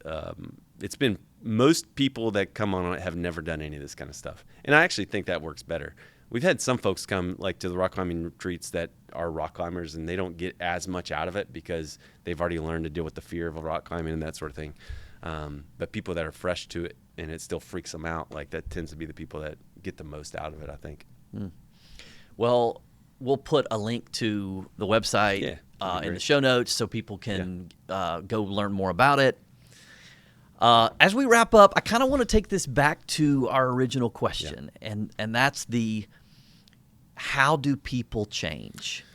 it's been most people that come on it have never done any of this kind of stuff, and I actually think that works better. We've had some folks come to the rock climbing retreats that are rock climbers, and they don't get as much out of it because they've already learned to deal with the fear of rock climbing and that sort of thing. But people that are fresh to it and it still freaks them out, that tends to be the people that get the most out of it, I think. Well, we'll put a link to the website in the show notes so people can go learn more about it. As we wrap up, I kind of want to take this back to our original question, and that's how do people change?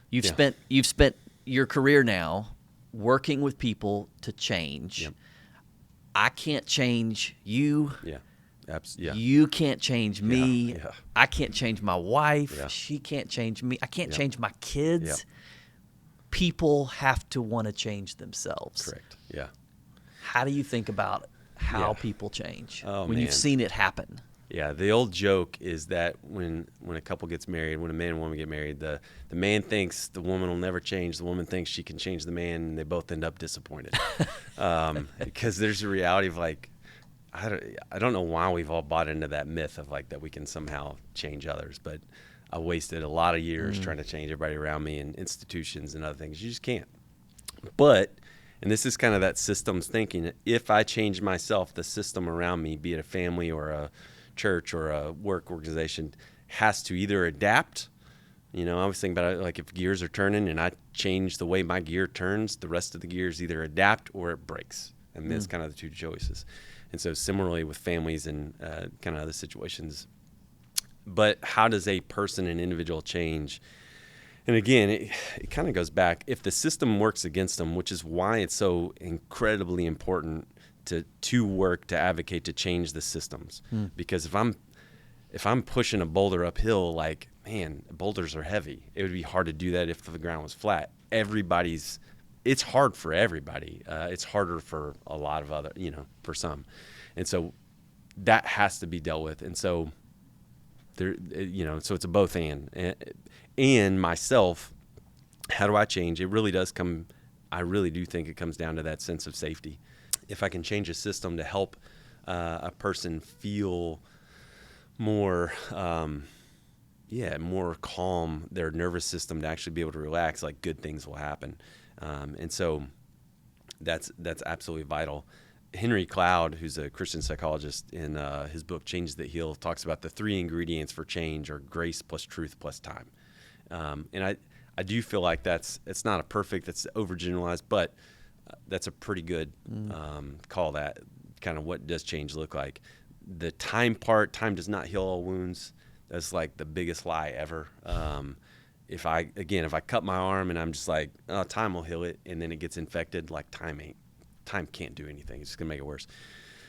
You've spent your career now working with people to change. Yep. I can't change you. Yeah. You can't change me. Yeah. I can't change my wife. Yeah. She can't change me. I can't change my kids. Yep. People have to want to change themselves. Correct. Yeah. How do you think about how people change when you've seen it happen? Yeah, the old joke is that when a couple gets married, when a man and woman get married, the man thinks the woman will never change. The woman thinks she can change the man, and they both end up disappointed. Because there's a reality of I don't know why we've all bought into that myth of that we can somehow change others, but I wasted a lot of years trying to change everybody around me and institutions and other things. You just can't. But, and this is kind of that systems thinking, if I change myself, the system around me, be it a family or a church or a work organization, has to either adapt. I was thinking about it, if gears are turning and I change the way my gear turns, the rest of the gears either adapt or it breaks. And that's kind of the two choices. And so similarly with families and kind of other situations. But how does a person, an individual change? And again, it kind of goes back. If the system works against them, which is why it's so incredibly important to work, to advocate, to change the systems. Because if I'm pushing a boulder uphill, boulders are heavy. It would be hard to do that if the ground was flat. It's hard for everybody. It's harder for a lot of other, for some. And so that has to be dealt with. And so there, so it's a both and myself, how do I change? It really does I really do think it comes down to that sense of safety. If I can change a system to help a person feel more, more calm, their nervous system to actually be able to relax, good things will happen. And so that's absolutely vital. Henry Cloud, who's a Christian psychologist, in his book Change That Heal, talks about the 3 ingredients for change are grace plus truth plus time. And I do feel like it's not a perfect, that's overgeneralized, but that's a pretty good call. That kind of what does change look like. The time does not heal all wounds. That's the biggest lie ever. If I cut my arm and I'm just time will heal it, and then it gets infected, time can't do anything. It's just gonna make it worse.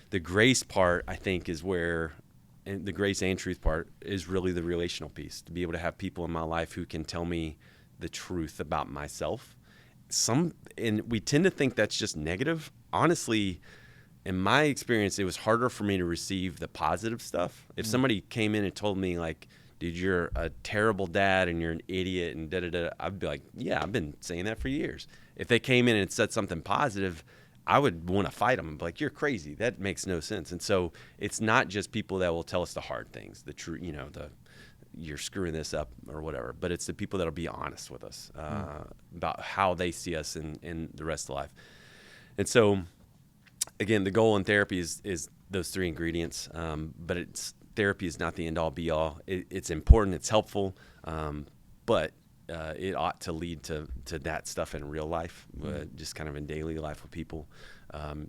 The grace part, I think, is where, and the grace and truth part is really the relational piece. To be able to have people in my life who can tell me the truth about myself. And we tend to think that's just negative. Honestly, in my experience, it was harder for me to receive the positive stuff. If somebody came in and told me dude, you're a terrible dad and you're an idiot and da-da-da, I'd be yeah, I've been saying that for years. If they came in and said something positive, I would want to fight them. You're crazy. That makes no sense. And so it's not just people that will tell us the hard things, the true, you're screwing this up or whatever, but it's the people that'll be honest with us about how they see us in the rest of life. And so, again, the goal in therapy is those 3 ingredients, but therapy is not the end-all, be-all. It's important, it's helpful, but it ought to lead to that stuff in real life, just kind of in daily life with people,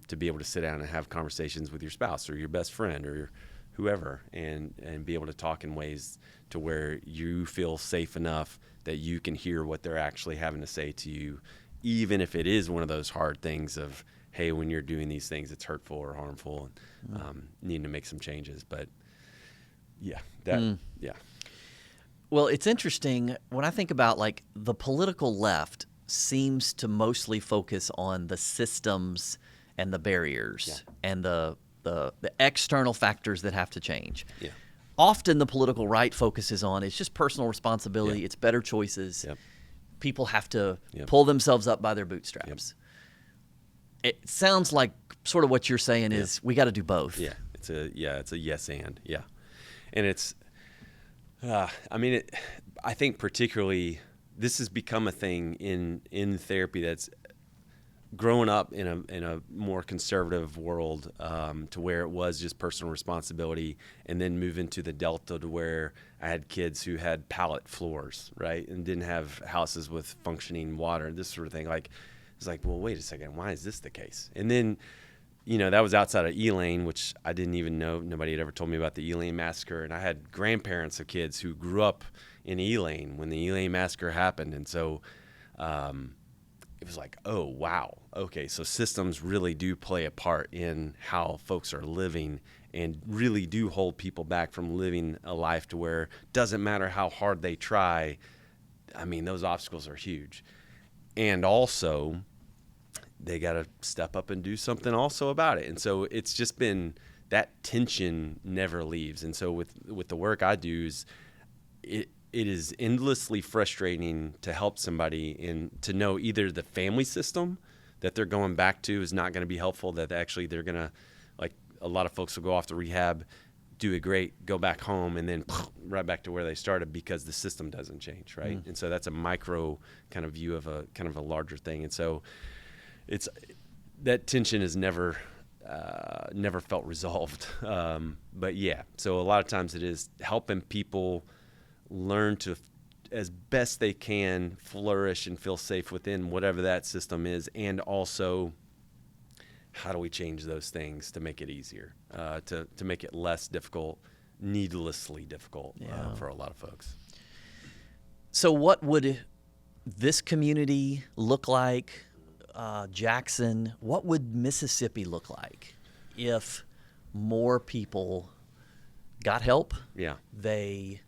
to be able to sit down and have conversations with your spouse or your best friend or whoever, and be able to talk in ways to where you feel safe enough that you can hear what they're actually having to say to you, even if it is one of those hard things of, hey, when you're doing these things, it's hurtful or harmful, and needing to make some changes. But yeah, yeah. Well, it's interesting when I think about like the political left seems to mostly focus on the systems and the barriers and the external factors that have to change. Yeah. Often the political right focuses on it's just personal responsibility, Yeah. it's better choices. Yep. People have to Yep. pull themselves up by their bootstraps. It sounds like sort of what you're saying is we got to do both. Yeah, it's a yes and it's I think particularly this has become a thing in therapy that's growing up in a more conservative world, to where it was just personal responsibility, and then move into the Delta to where I had kids who had pallet floors, right, and didn't have houses with functioning water, this sort of thing. Like, it's like, well, wait a second, why is this the case? And then, that was outside of Elaine, which I didn't even know. Nobody had ever told me about the Elaine massacre. And I had grandparents of kids who grew up in Elaine when the Elaine massacre happened. And so it was like, oh, wow. Okay, so systems really do play a part in how folks are living and really do hold people back from living a life to where it doesn't matter how hard they try. I mean, those obstacles are huge. And also, they got to step up and do something also about it. And so it's just been that tension never leaves. And so with the work I do, it is endlessly frustrating to help somebody in to know either the family system that they're going back to is not going to be helpful, that actually they're going to, like a lot of folks will go off to rehab, do it great, go back home, and then right back to where they started because the system doesn't change, right? And so that's a micro kind of view of a kind of a larger thing. And so it's that tension is never felt resolved. But yeah, so a lot of times it is helping people learn to, as best they can, flourish and feel safe within whatever that system is, and also how do we change those things to make it easier, to make it less difficult, needlessly difficult for a lot of folks. So what would this community look like? Jackson, what would Mississippi look like if more people got help? Yeah. They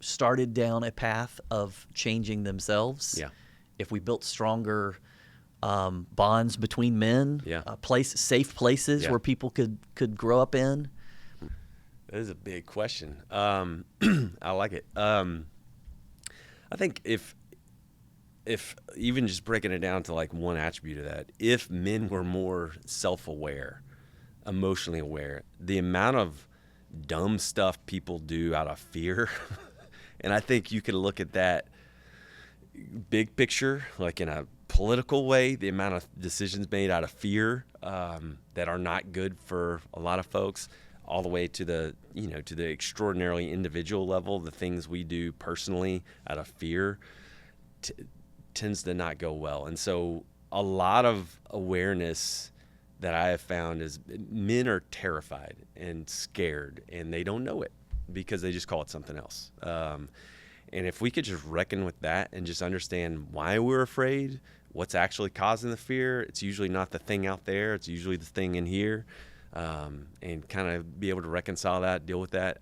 started down a path of changing themselves. Yeah. If we built stronger bonds between men, Yeah. Safe places where people could grow up in. That is a big question. I like it. I think if even just breaking it down to like one attribute of that, if men were more self-aware, emotionally aware, the amount of dumb stuff people do out of fear, and I think you could look at that big picture, like in a political way, the amount of decisions made out of fear that are not good for a lot of folks, all the way to the extraordinarily individual level, the things we do personally out of fear tends to not go well. And so a lot of awareness that I have found is men are terrified and scared, and they don't know it because they just call it something else. And if we could just reckon with that and just understand why we're afraid, what's actually causing the fear, it's usually not the thing out there, it's usually the thing in here, and kind of be able to reconcile that, deal with that.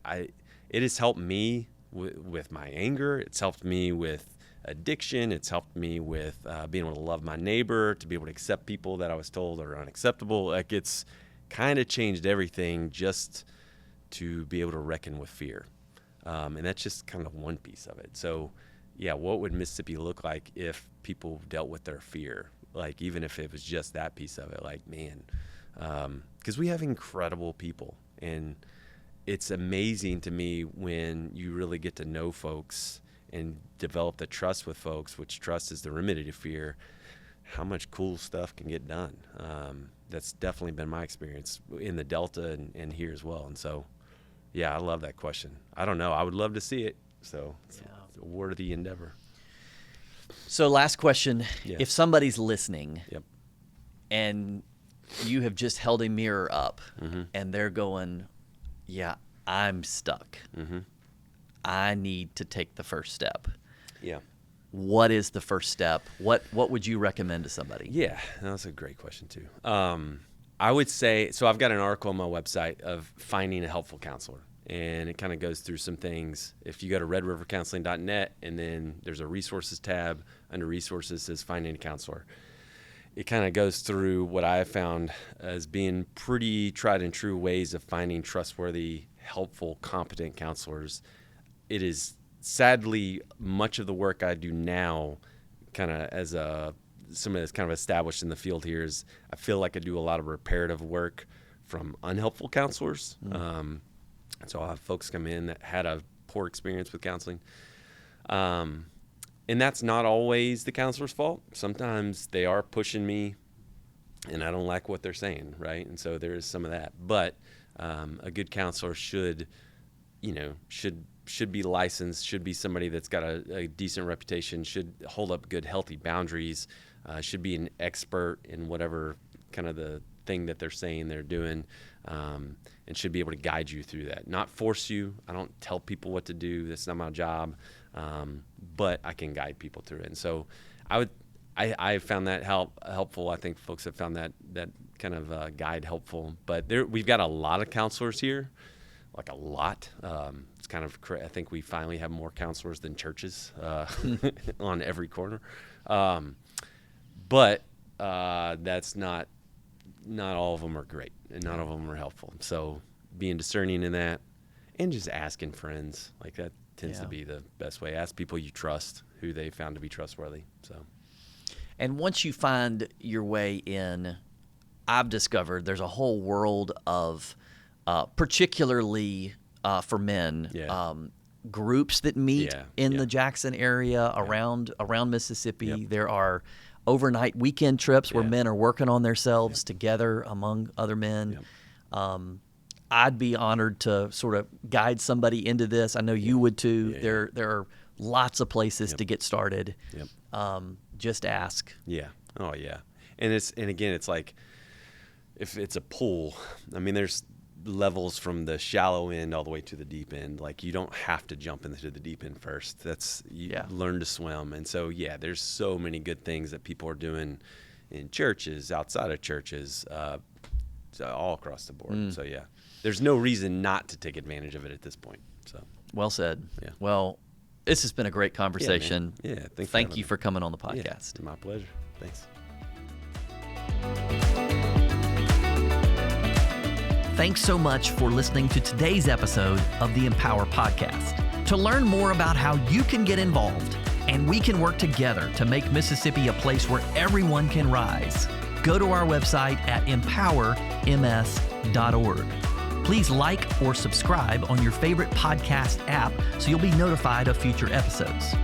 It has helped me with my anger. It's helped me with addiction. It's helped me with being able to love my neighbor, to be able to accept people that I was told are unacceptable. Like, it's kind of changed everything just to be able to reckon with fear. And that's just kind of one piece of it. So, yeah, what would Mississippi look like if people dealt with their fear? Like, even if it was just that piece of it, like, man, because we have incredible people. And it's amazing to me when you really get to know folks and develop the trust with folks, which trust is the remedy to fear, how much cool stuff can get done. That's definitely been my experience in the Delta and here as well. And so, yeah, I love that question. I don't know. I would love to see it. So a worthy endeavor. So last question, Yeah. if somebody's listening Yep. and you have just held a mirror up Mm-hmm. and they're going, yeah, I'm stuck. Mm-hmm. I need to take the first step. Yeah. What is the first step? What would you recommend to somebody? Yeah, that's a great question too. I would say, so I've got an article on my website of finding a helpful counselor, and it kind of goes through some things. If you go to redrivercounseling.net, and then there's a resources tab under resources says finding a counselor. It kind of goes through what I have found as being pretty tried and true ways of finding trustworthy, helpful, competent counselors. It is sadly much of the work I do now, kind of as somebody that's kind of established in the field here, is I feel like I do a lot of reparative work from unhelpful counselors. So I'll have folks come in that had a poor experience with counseling. And that's not always the counselor's fault. Sometimes they are pushing me and I don't like what they're saying, right? And so there is some of that. But a good counselor should be licensed, should be somebody that's got a decent reputation, should hold up good, healthy boundaries, should be an expert in whatever kind of the thing that they're saying they're doing, and should be able to guide you through that. Not force you. I don't tell people what to do. That's not my job. But I can guide people through it. And so I found that helpful. I think folks have found that kind of guide helpful. But we've got a lot of counselors here, like a lot. It's kind of, I think we finally have more counselors than churches on every corner. But that's not all of them are great, and not all of them are helpful. So being discerning in that, and just asking friends, like that tends to be the best way. Ask people you trust, who they found to be trustworthy. So, and once you find your way in, I've discovered there's a whole world of, particularly for men, groups that meet in the Jackson area around Mississippi. Yep. There are overnight weekend trips where men are working on themselves together among other men. Yep. I'd be honored to sort of guide somebody into this. I know you would too. There are lots of places to get started. Yep. Just ask. Yeah. Oh yeah. And again, it's like if it's a pool, I mean, there's levels from the shallow end all the way to the deep end. Like you don't have to jump into the deep end first. You learn to swim. And so, there's so many good things that people are doing in churches, outside of churches, all across the board. So there's no reason not to take advantage of it at this point. So well said. Yeah. Well, this has been a great conversation. Thank you for coming on the podcast. Yeah, my pleasure. Thanks. Thanks so much for listening to today's episode of the Empower Podcast. To learn more about how you can get involved and we can work together to make Mississippi a place where everyone can rise, go to our website at empowerms.org. Please like or subscribe on your favorite podcast app so you'll be notified of future episodes.